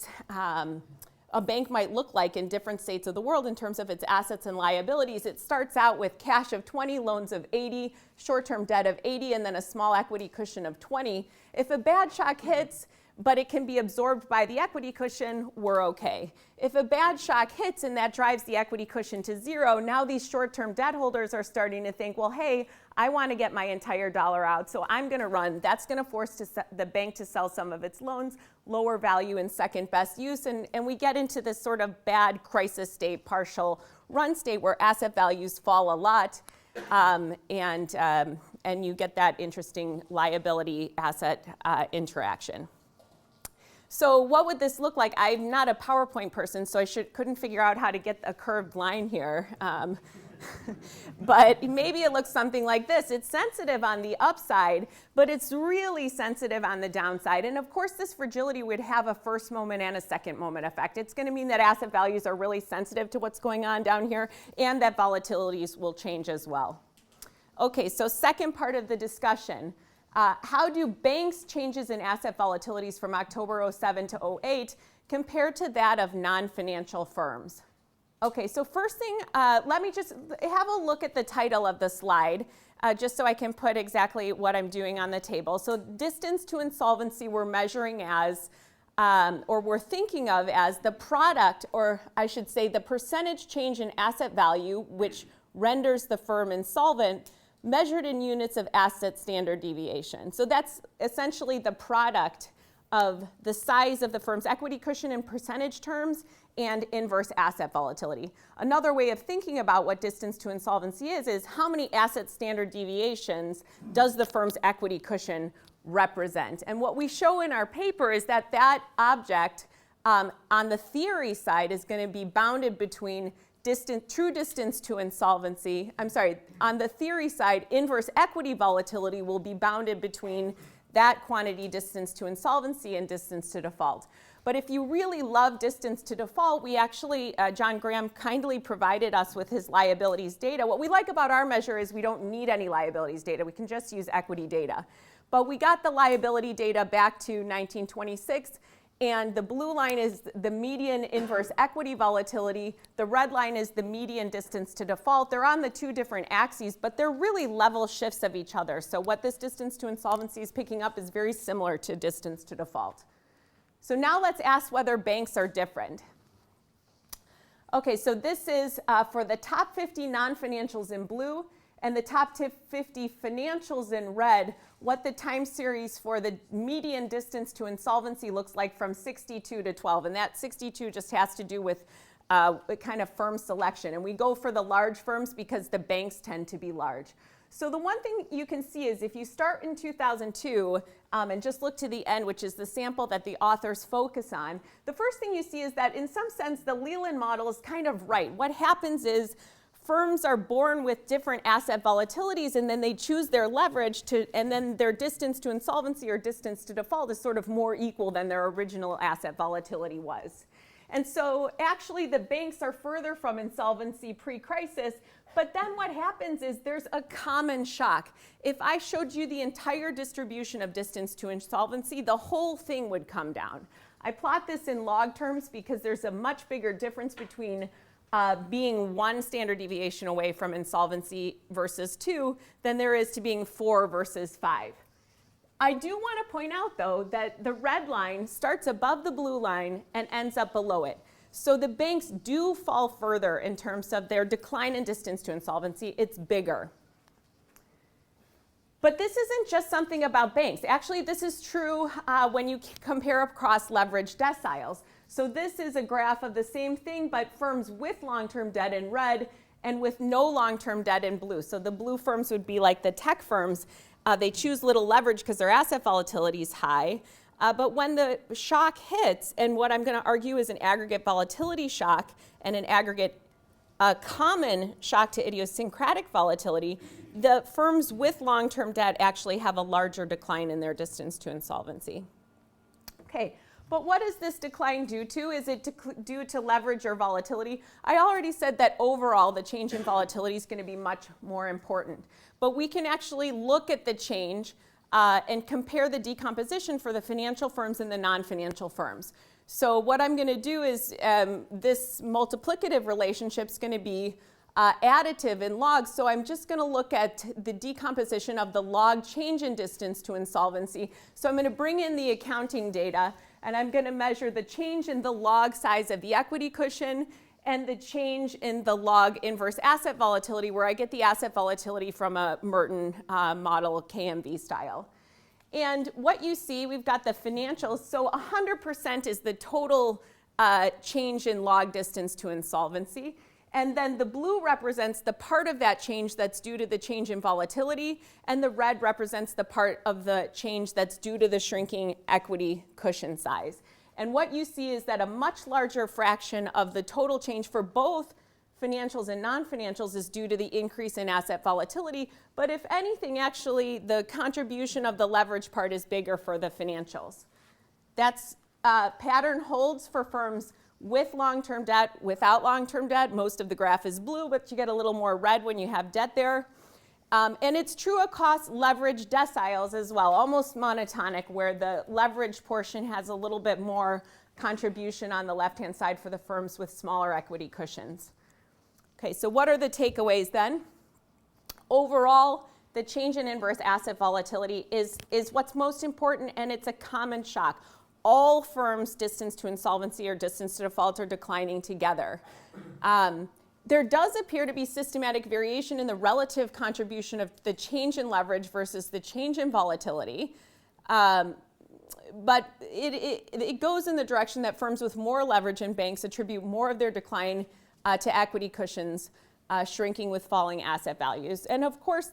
might look like in different states of the world in terms of its assets and liabilities, it starts out with cash of 20, loans of 80, short-term debt of 80, and then a small equity cushion of 20. If a bad shock hits, but it can be absorbed by the equity cushion, we're okay. If a bad shock hits and that drives the equity cushion to zero, now these short-term debt holders are starting to think, well, hey, I want to get my entire dollar out, so I'm going to run. That's going to force the bank to sell some of its loans, lower value and second best use, and we get into this sort of bad crisis state, partial run state where asset values fall a lot, and you get that interesting liability asset interaction. So what would this look like? I'm not a PowerPoint person, so I couldn't figure out how to get a curved line here. But maybe it looks something like this. It's sensitive on the upside, but it's really sensitive on the downside. And of course, this fragility would have a first moment and a second moment effect. It's going to mean that asset values are really sensitive to what's going on down here, and that volatilities will change as well. Okay, so second part of the discussion. How do banks' changes in asset volatilities from October 07 to 08 compare to that of non-financial firms? Okay, so first thing, let me just have a look at the title of the slide, just so I can put exactly what I'm doing on the table. So distance to insolvency we're measuring as, or we're thinking of as the product, or I should say the percentage change in asset value, which renders the firm insolvent, measured in units of asset standard deviation. So that's essentially the product of the size of the firm's equity cushion in percentage terms and inverse asset volatility. Another way of thinking about what distance to insolvency is how many asset standard deviations does the firm's equity cushion represent? And what we show in our paper is that that object on the theory side is going to be bounded between true distance to insolvency. I'm sorry, on the theory side, inverse equity volatility will be bounded between that quantity distance to insolvency and distance to default. But if you really love distance to default, we actually, John Graham kindly provided us with his liabilities data. What we like about our measure is we don't need any liabilities data. We can just use equity data. But we got the liability data back to 1926. And the blue line is the median inverse equity volatility. The red line is the median distance to default. They're on the two different axes, but they're really level shifts of each other. So what this distance to insolvency is picking up is very similar to distance to default. So now let's ask whether banks are different. Okay, so this is for the top 50 non-financials in blue and the top 50 financials in red, what the time series for the median distance to insolvency looks like from 62 to 12. And that 62 just has to do with kind of firm selection. And we go for the large firms because the banks tend to be large. So the one thing you can see is if you start in 2002 and just look to the end, which is the sample that the authors focus on, the first thing you see is that in some sense the Leland model is kind of right. What happens is firms are born with different asset volatilities, and then they choose their leverage and then their distance to insolvency or distance to default is sort of more equal than their original asset volatility was. And so actually the banks are further from insolvency pre-crisis, but then what happens is there's a common shock. If I showed you the entire distribution of distance to insolvency, the whole thing would come down. I plot this in log terms because there's a much bigger difference between being 1 standard deviation away from insolvency versus 2 than there is to being 4 versus 5. I do want to point out, though, that the red line starts above the blue line and ends up below it. So the banks do fall further in terms of their decline in distance to insolvency. It's bigger. But this isn't just something about banks. Actually, this is true when you compare across leverage deciles. So this is a graph of the same thing, but firms with long-term debt in red and with no long-term debt in blue. So the blue firms would be like the tech firms. They choose little leverage because their asset volatility is high. But when the shock hits, and what I'm going to argue is an aggregate volatility shock and an aggregate common shock to idiosyncratic volatility, the firms with long-term debt actually have a larger decline in their distance to insolvency. Okay, but what does this decline due to? Is it due to leverage or volatility? I already said that overall the change in volatility is going to be much more important. But we can actually look at the change and compare the decomposition for the financial firms and the non-financial firms. So what I'm going to do is this multiplicative relationship is going to be additive in logs. So I'm just going to look at the decomposition of the log change in distance to insolvency. So I'm going to bring in the accounting data, and I'm going to measure the change in the log size of the equity cushion and the change in the log inverse asset volatility, where I get the asset volatility from a Merton model KMV style. And what you see, we've got the financials. So 100% is the total change in log distance to insolvency. And then the blue represents the part of that change that's due to the change in volatility, and the red represents the part of the change that's due to the shrinking equity cushion size. And what you see is that a much larger fraction of the total change for both financials and non-financials is due to the increase in asset volatility. But if anything, actually, the contribution of the leverage part is bigger for the financials. That's pattern holds for firms with long-term debt, without long-term debt. Most of the graph is blue, but you get a little more red when you have debt there. And it's true across leverage deciles as well, almost monotonic, where the leverage portion has a little bit more contribution on the left-hand side for the firms with smaller equity cushions. Okay, so what are the takeaways then? Overall, the change in inverse asset volatility is what's most important, and it's a common shock. All firms' distance to insolvency or distance to default are declining together. There does appear to be systematic variation in the relative contribution of the change in leverage versus the change in volatility. But it goes in the direction that firms with more leverage and banks attribute more of their decline to equity cushions shrinking with falling asset values. And of course,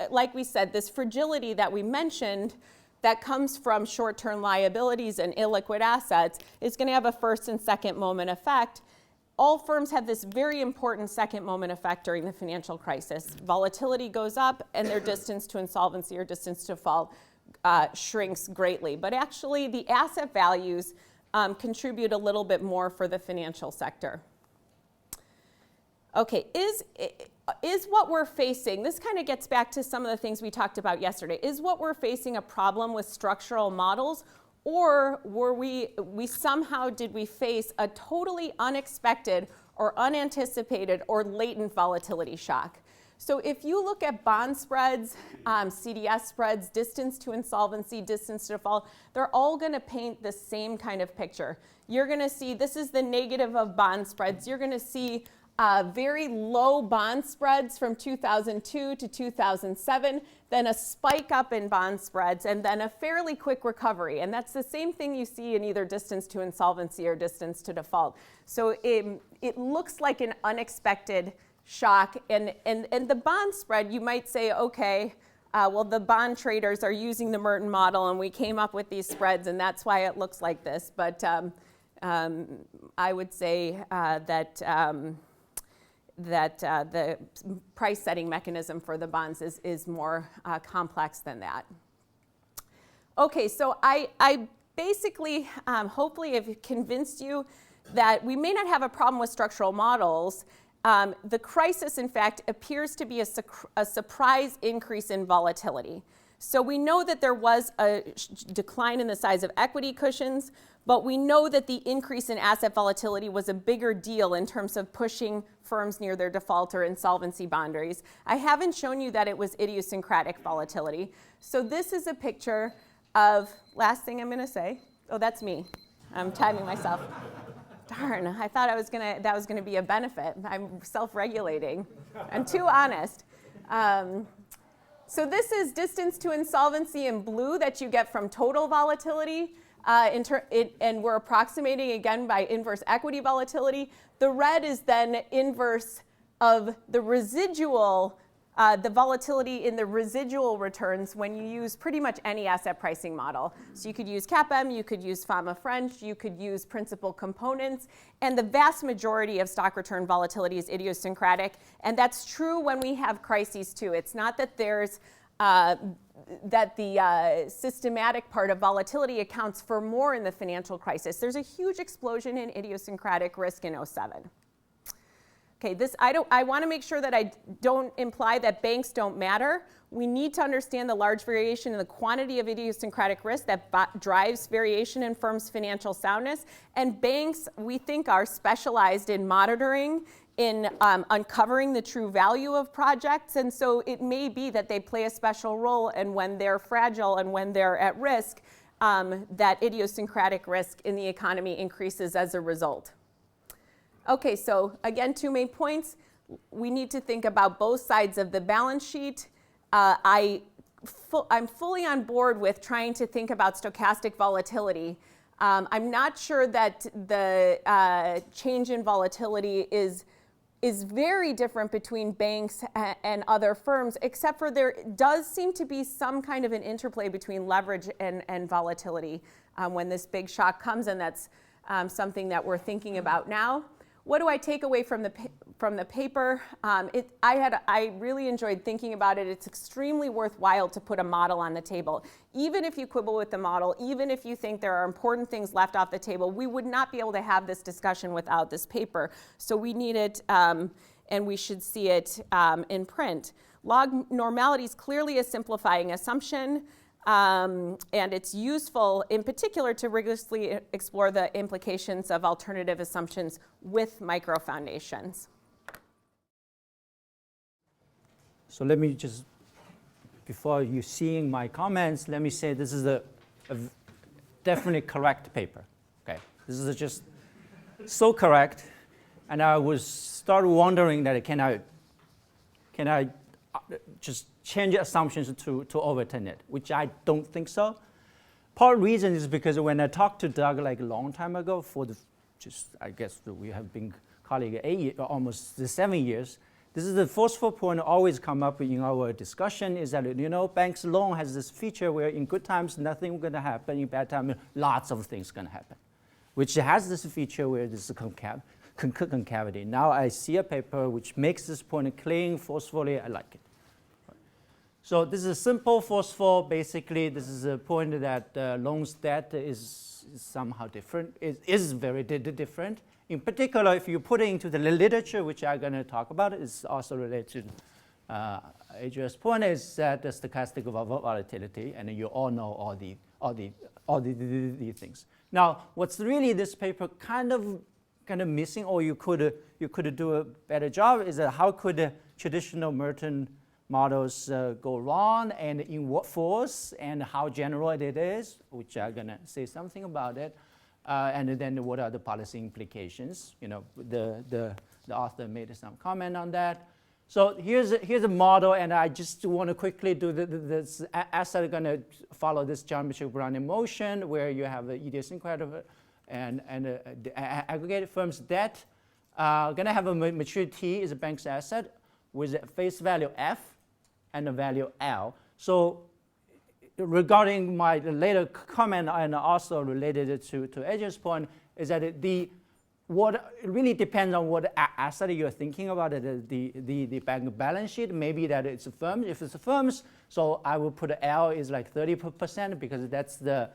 like we said, this fragility that we mentioned that comes from short-term liabilities and illiquid assets is going to have a first and second moment effect. All firms have this very important second moment effect during the financial crisis. Volatility goes up and their distance to insolvency or distance to default shrinks greatly. But actually the asset values contribute a little bit more for the financial sector. Okay, is what we're facing, this kind of gets back to some of the things we talked about yesterday, is what we're facing a problem with structural models, or were we somehow did we face a totally unexpected or unanticipated or latent volatility shock? So if you look at bond spreads, CDS spreads, distance to insolvency, distance to default, they're all going to paint the same kind of picture. You're going to see, this is the negative of bond spreads. You're going to see very low bond spreads from 2002 to 2007, then a spike up in bond spreads, and then a fairly quick recovery. And that's the same thing you see in either distance to insolvency or distance to default. So it looks like an unexpected shock. And the bond spread, you might say, okay, well, the bond traders are using the Merton model, and we came up with these spreads, and that's why it looks like this. But I would say that the price setting mechanism for the bonds is more complex than that. Okay, so I basically, hopefully have convinced you that we may not have a problem with structural models. The crisis, in fact, appears to be a surprise increase in volatility. So we know that there was a decline in the size of equity cushions, but we know that the increase in asset volatility was a bigger deal in terms of pushing firms near their default or insolvency boundaries. I haven't shown you that it was idiosyncratic volatility. So this is a picture of, last thing I'm going to say. Oh, that's me. I'm timing myself. Darn, I thought that was gonna be a benefit. I'm self-regulating. I'm too honest. So this is distance to insolvency in blue that you get from total volatility. And we're approximating, again, by inverse equity volatility. The red is then inverse of the residual, the volatility in the residual returns when you use pretty much any asset pricing model. So you could use CAPM, you could use FAMA French, you could use principal components, and the vast majority of stock return volatility is idiosyncratic, and that's true when we have crises too. It's not that there's that the systematic part of volatility accounts for more in the financial crisis. There's a huge explosion in idiosyncratic risk in 2007. Okay, I want to make sure that I don't imply that banks don't matter. We need to understand the large variation in the quantity of idiosyncratic risk that drives variation in firms' financial soundness. And banks, we think, are specialized in monitoring, in uncovering the true value of projects. And so it may be that they play a special role, and when they're fragile and when they're at risk, that idiosyncratic risk in the economy increases as a result. Okay, so again, two main points. We need to think about both sides of the balance sheet. I'm fully on board with trying to think about stochastic volatility. I'm not sure that the change in volatility is very different between banks and other firms, except for there does seem to be some kind of an interplay between leverage and volatility when this big shock comes, and that's something that we're thinking about now. What do I take away from the paper? I really enjoyed thinking about it. It's extremely worthwhile to put a model on the table. Even if you quibble with the model, even if you think there are important things left off the table, we would not be able to have this discussion without this paper. So we need it, and we should see it in print. Log normality is clearly a simplifying assumption. And it's useful, in particular, to rigorously explore the implications of alternative assumptions with micro foundations. So let me just, before you seeing my comments, let me say this is a definitely correct paper. Okay, this is just so correct, and I was start wondering that can I just change assumptions to overturn it, which I don't think so. Part reason is because when I talked to Doug like a long time ago, I guess we have been colleagues almost 7 years. This is the forceful point always come up in our discussion is that, banks loan has this feature where in good times nothing going to happen, in bad times lots of things going to happen, which has this feature where this is concavity. Now I see a paper which makes this point clean, forcefully. I like it. So this is simple, forceful. Basically, this is a point that loans debt is somehow different. It is very different. In particular, if you put it into the literature, which I'm going to talk about, is also related to Adrian's point, is that the stochastic volatility, and you all know all the things. Now, what's really this paper kind of missing, or you could do a better job, is that how could traditional Merton models go wrong, and in what force, and how general it is, which I'm going to say something about it, and then what are the policy implications. The author made some comment on that. So here's a model, and I just want to quickly do this asset going to follow this geometric Brownian motion where you have the idiosyncratic and the aggregated firm's debt. Going to have a maturity T is a bank's asset with a face value F and a value L. So regarding my later comment and also related to Edge's point is that it really depends on what asset you're thinking about. The bank balance sheet, maybe that it's a firm. If it's a firm's, so I will put L is like 30% because that's the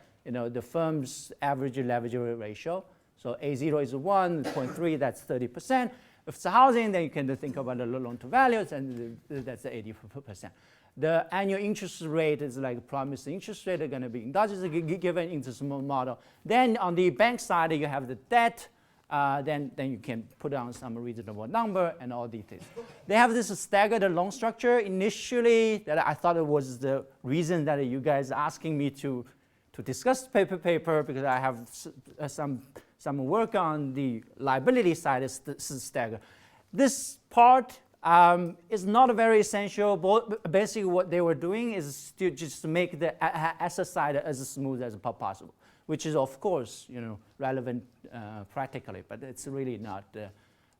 firm's average leverage ratio. So A0 is 1, 0.3, that's 30%. If it's a housing, then you can think about the loan to values, and that's 80%. The annual interest rate is like promised interest rate are going to be endogenous given in this model. Then on the bank side, you have the debt. Then you can put on some reasonable number and all these things. They have this staggered loan structure initially that I thought it was the reason that you guys are asking me to discuss paper because I have some work on the liability side is staggered. This part is not very essential. Basically, what they were doing is to just make the asset side as smooth as possible, which is, of course, relevant practically, but it's really not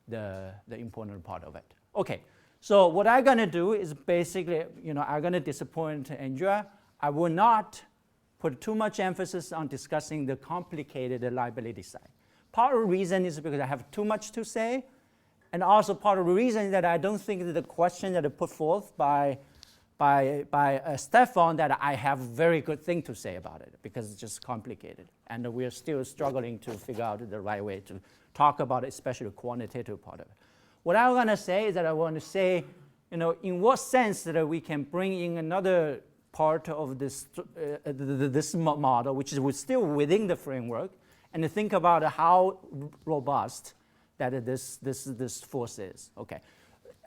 the important part of it. Okay, so what I'm going to do is basically, I'm going to disappoint Andrea. I will not put too much emphasis on discussing the complicated liability side. Part of the reason is because I have too much to say, and also part of the reason is that I don't think that the question that I put forth by Stefan that I have very good thing to say about it because it's just complicated, and we're still struggling to figure out the right way to talk about it, especially the quantitative part of it. What I'm going to say is that I want to say, in what sense that we can bring in another part of this model, which is still within the framework, and to think about how robust that this force is. Okay.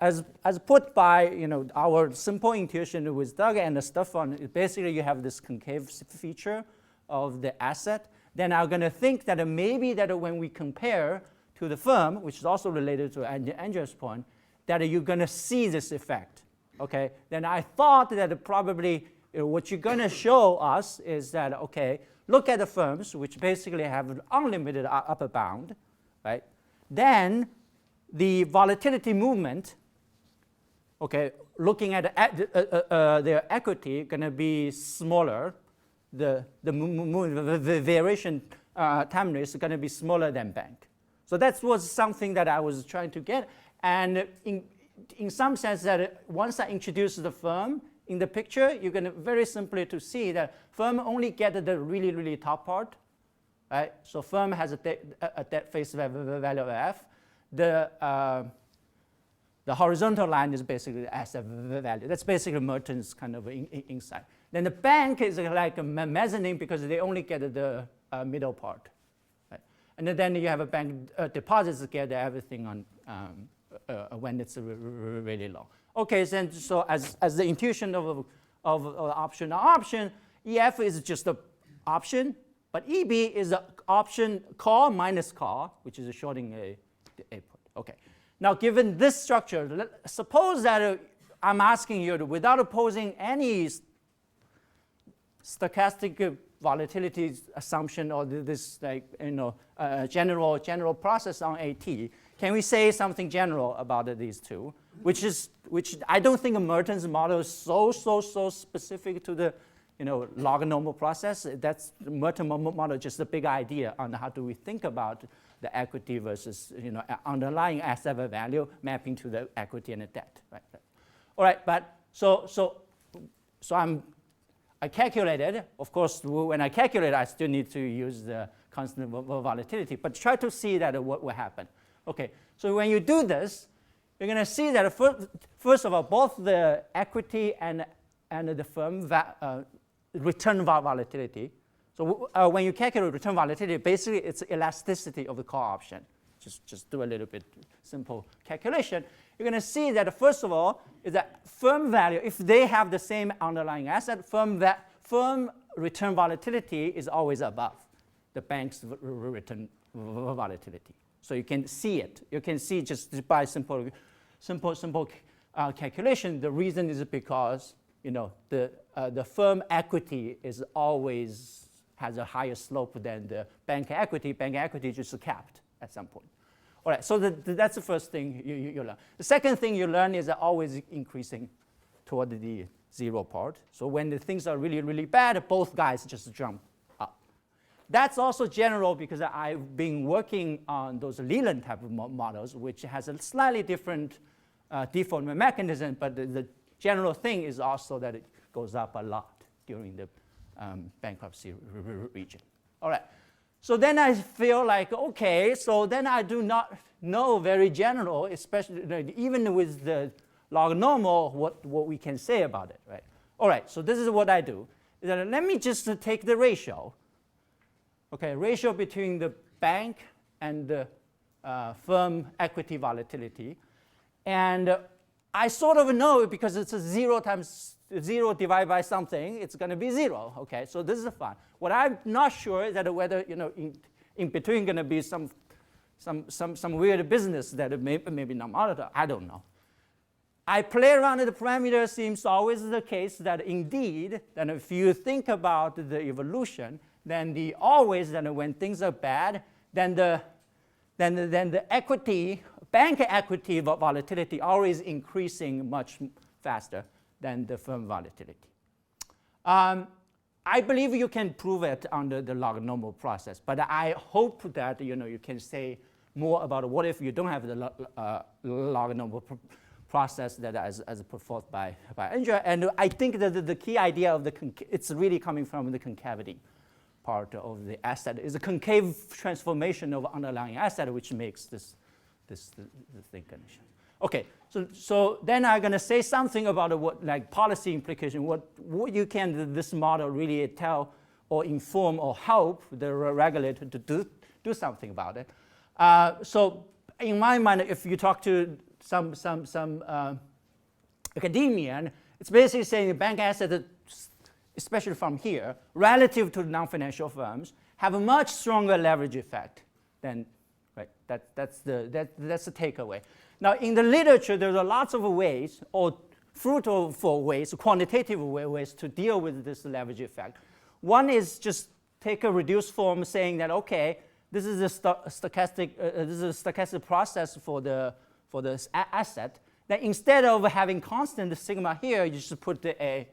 As put by our simple intuition with Doug and Stefan, basically you have this concave feature of the asset. Then I'm going to think that maybe that when we compare to the firm, which is also related to Andrew's point, that you're going to see this effect. Okay. Then I thought that probably what you're going to show us is that look at the firms which basically have an unlimited upper bound, right? Then the volatility movement. Looking at their equity, going to be smaller. The variation time is going to be smaller than bank. So that was something that I was trying to get. And in some sense, that once I introduce the firm in the picture, you're going to very simply to see that firm only get the really, really top part. Right? So firm has a debt face value of F. The horizontal line is basically the asset value. That's basically Merton's kind of insight. Then the bank is like a mezzanine because they only get the middle part. Right? And then you have a bank deposits get everything on when it's really low. Okay, so as the intuition of option, EF is just an option, but EB is an option call minus call, which is a shorting a put. Okay. Now, given this structure, suppose that I'm asking you to, without opposing any stochastic volatility assumption or this general process on AT, can we say something general about these two? Which I don't think Merton's model is so specific to the log normal process. That's the Merton model, just a big idea on how do we think about the equity versus underlying asset value mapping to the equity and the debt. Right. All right, but so I calculated. Of course, when I calculate, I still need to use the constant volatility. But try to see that what will happen. Okay, so when you do this, you're going to see that first of all, both the equity and the firm return volatility. So when you calculate return volatility, basically it's elasticity of the call option. Just do a little bit simple calculation. you're going to see that, first of all, is that firm value, if they have the same underlying asset, firm return volatility is always above the bank's return volatility. So you can see it. You can see just by simple calculation. The reason is because the firm equity is always has a higher slope than the bank equity. Bank equity is just capped at some point. All right, so that's the first thing you learn. The second thing you learn is always increasing toward the zero part. So when the things are really, really bad, both guys just jump up. That's also general because I've been working on those Leland type of models, which has a slightly different default mechanism, but the general thing is also that it goes up a lot during the bankruptcy region. All right. So then I feel like, okay, so then I do not know very general, especially even with the log normal, what we can say about it, right? All right, so this is what I do. Let me just take the ratio, okay, ratio between the bank and the firm equity volatility. And I sort of know because it's a 0 times 0 divided by something, it's going to be 0. Okay, so this is fine. What I'm not sure is that whether in between going to be some weird business that maybe not monitor. I don't know. I play around with the parameters. Seems always the case that indeed, then if you think about the evolution, then when things are bad, then the equity, bank equity volatility always increasing much faster than the firm volatility. I believe you can prove it under the log normal process, but I hope that you can say more about what if you don't have the log normal process that as put forth by Andrea. And I think that the key idea of it's really coming from the concavity part of the asset is a concave transformation of underlying asset, which makes this thing condition. Okay, so then I'm going to say something about what like policy implication, what you can this model really tell or inform or help the regulator to do something about it. So in my mind, if you talk to some academician, it's basically saying the bank assets, especially from here, relative to non-financial firms, have a much stronger leverage effect than, right? That's the takeaway. Now, in the literature, there are lots of ways, or fruitful ways, quantitative ways to deal with this leverage effect. One is just take a reduced form saying that, okay, this is a stochastic process for the asset. That instead of having constant sigma here, you just put a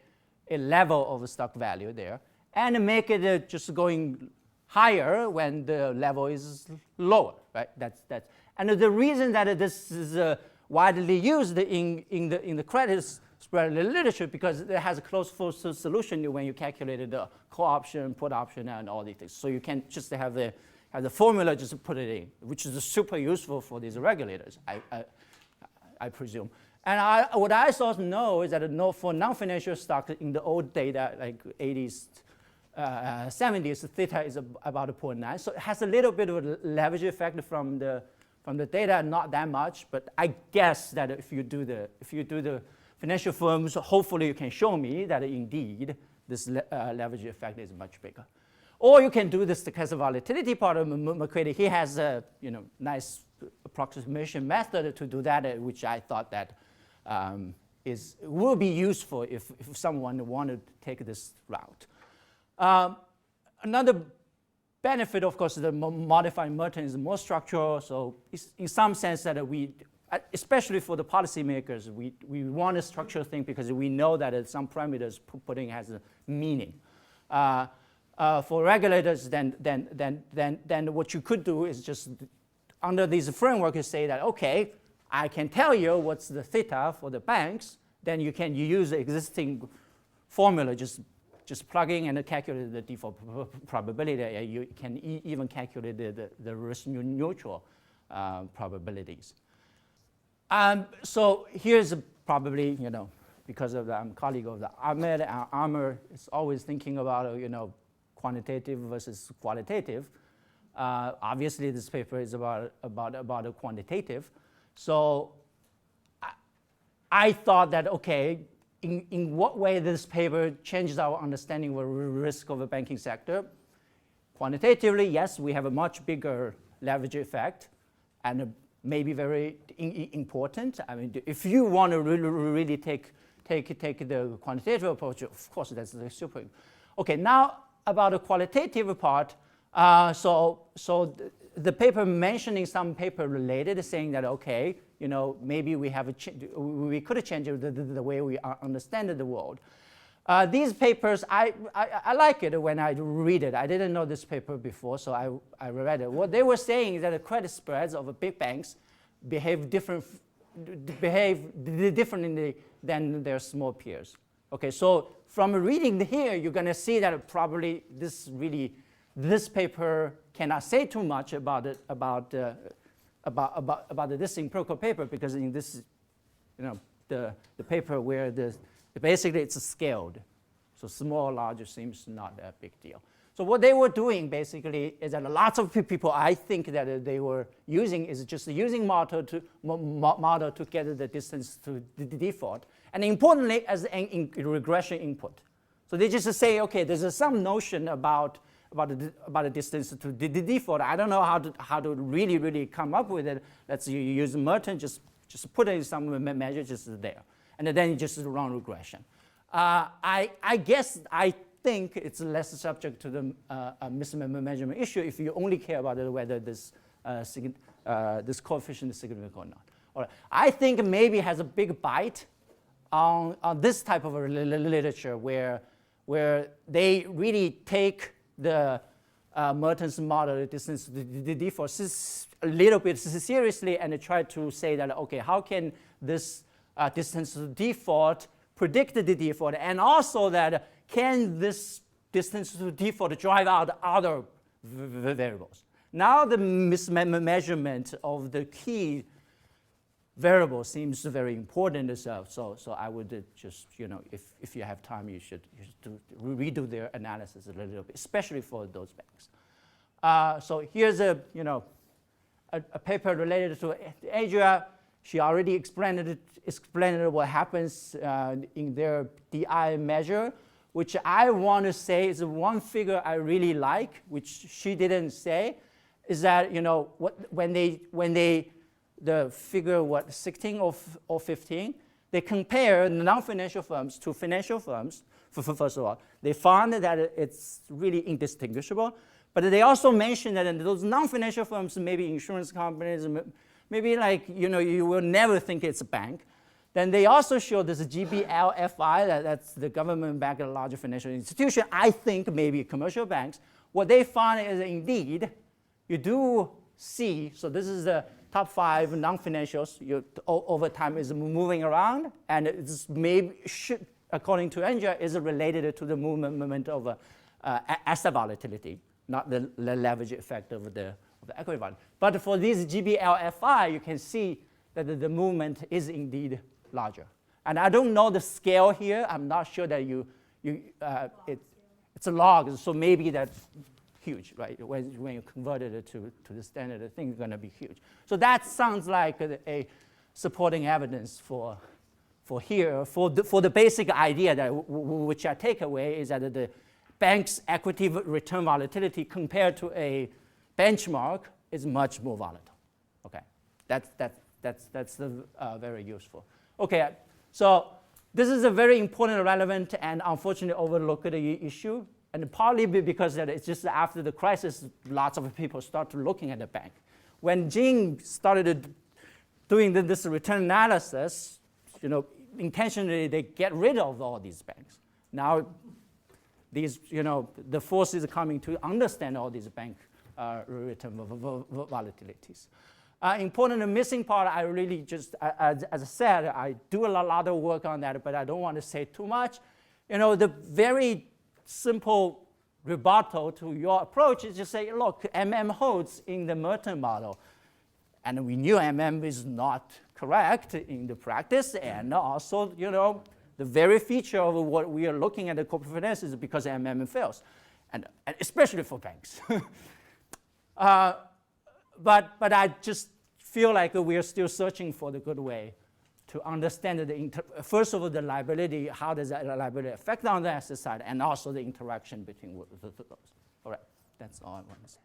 level of stock value there and make it just going higher when the level is lower, right? That's. And the reason that this is widely used in the credit spread literature because it has a closed form solution when you calculate the call option, put option, and all these things. So you can just have the formula, just put it in, which is super useful for these regulators, I presume. And what I also know is that for non-financial stocks in the old data, like 80s, 70s, theta is about 0.9. So it has a little bit of a leverage effect from the data, not that much. But I guess that if you do the financial firms, hopefully you can show me that indeed this leverage effect is much bigger. Or you can do the stochastic volatility part of McCready. He has a nice approximation method to do that, which I thought that will be useful if someone wanted to take this route. Another benefit, of course, the modified Merton is more structural. So in some sense that we, especially for the policymakers, we want a structural thing because we know that some parameters putting has a meaning. For regulators, then what you could do is just under these frameworks say that, okay, I can tell you what's the theta for the banks. Then you use the existing formula, just plugging and calculate the default probability. You can even calculate the risk neutral probabilities. So here's probably, because of I'm a colleague of the Ahmed, Amr is always thinking about, quantitative versus qualitative. Obviously, this paper is about a quantitative. So I thought that, okay, in what way this paper changes our understanding of risk of the banking sector. Quantitatively, yes, we have a much bigger leverage effect, and maybe very important. I mean, if you want to really take the quantitative approach, of course, that's super. Okay, now about the qualitative part. So the paper mentioning some paper related, saying that, okay, maybe we could change the way we understand the world. These papers, I like it when I read it. I didn't know this paper before, so I read it. What they were saying is that the credit spreads of big banks behave differently than their small peers. Okay, so from reading here, you're going to see that probably this paper cannot say too much about this empirical paper, because in this, the paper where basically it's scaled, so small or large seems not a big deal. So what they were doing basically is that lots of people, I think that they were using is just using model to get the distance to the default, and importantly as a regression input. So they just say, okay, there's some notion about the distance to the default. I don't know how to really come up with it. Let's use Merton, just put in some measure just there, and then just run regression. I think it's less subject to the mismeasurement issue if you only care about whether this coefficient is significant or not. All right. I think maybe it has a big bite on this type of literature where they really take the Merton's model distance to the default a little bit seriously and try to say that, okay, how can this distance to default predict the default, and also that can this distance to default drive out other variables. Now the mismeasurement of the key variable seems very important itself. So I would just, if you have time, you should redo their analysis a little bit, especially for those banks. So here's a paper related to Adria. She already explained what happens in their DI measure, which I want to say is one figure I really like, which she didn't say, is that when they the figure 16 or 15, they compare non-financial firms to financial firms. First of all, they found that it's really indistinguishable, but they also mentioned that in those non-financial firms, maybe insurance companies, maybe you will never think it's a bank. Then they also show this GBLFI, that's the government-backed large financial institution. I think maybe commercial banks. What they found is indeed, you do see, so this is the top 5 non-financials over time is moving around, and it's according to Andrea, is related to the movement of asset volatility, not the leverage effect of the equity value. But for these GBLFI, you can see that the movement is indeed larger. And I don't know the scale here. I'm not sure that it's a log, so maybe that's huge, right? When you convert it to the standard, the thing is going to be huge. So that sounds like a supporting evidence for the basic idea that which I take away is that the bank's equity return volatility compared to a benchmark is much more volatile. Okay, that's very useful. Okay, so this is a very important, relevant, and unfortunately overlooked issue. And partly because it's just after the crisis, lots of people start looking at the bank. When Jing started doing this return analysis, intentionally they get rid of all these banks. Now, these, the forces are coming to understand all these bank return volatilities. Important and missing part, I really just, as I said, I do a lot of work on that, but I don't want to say too much. The very simple rebuttal to your approach is just say, look, MM holds in the Merton model. And we knew MM is not correct in the practice. And also, the very feature of what we are looking at the corporate finance is because MM fails, and especially for banks. But I just feel like we are still searching for the good way to understand first of all, the liability, how does that liability affect on the asset side, and also the interaction between those. All right, that's all I want to say.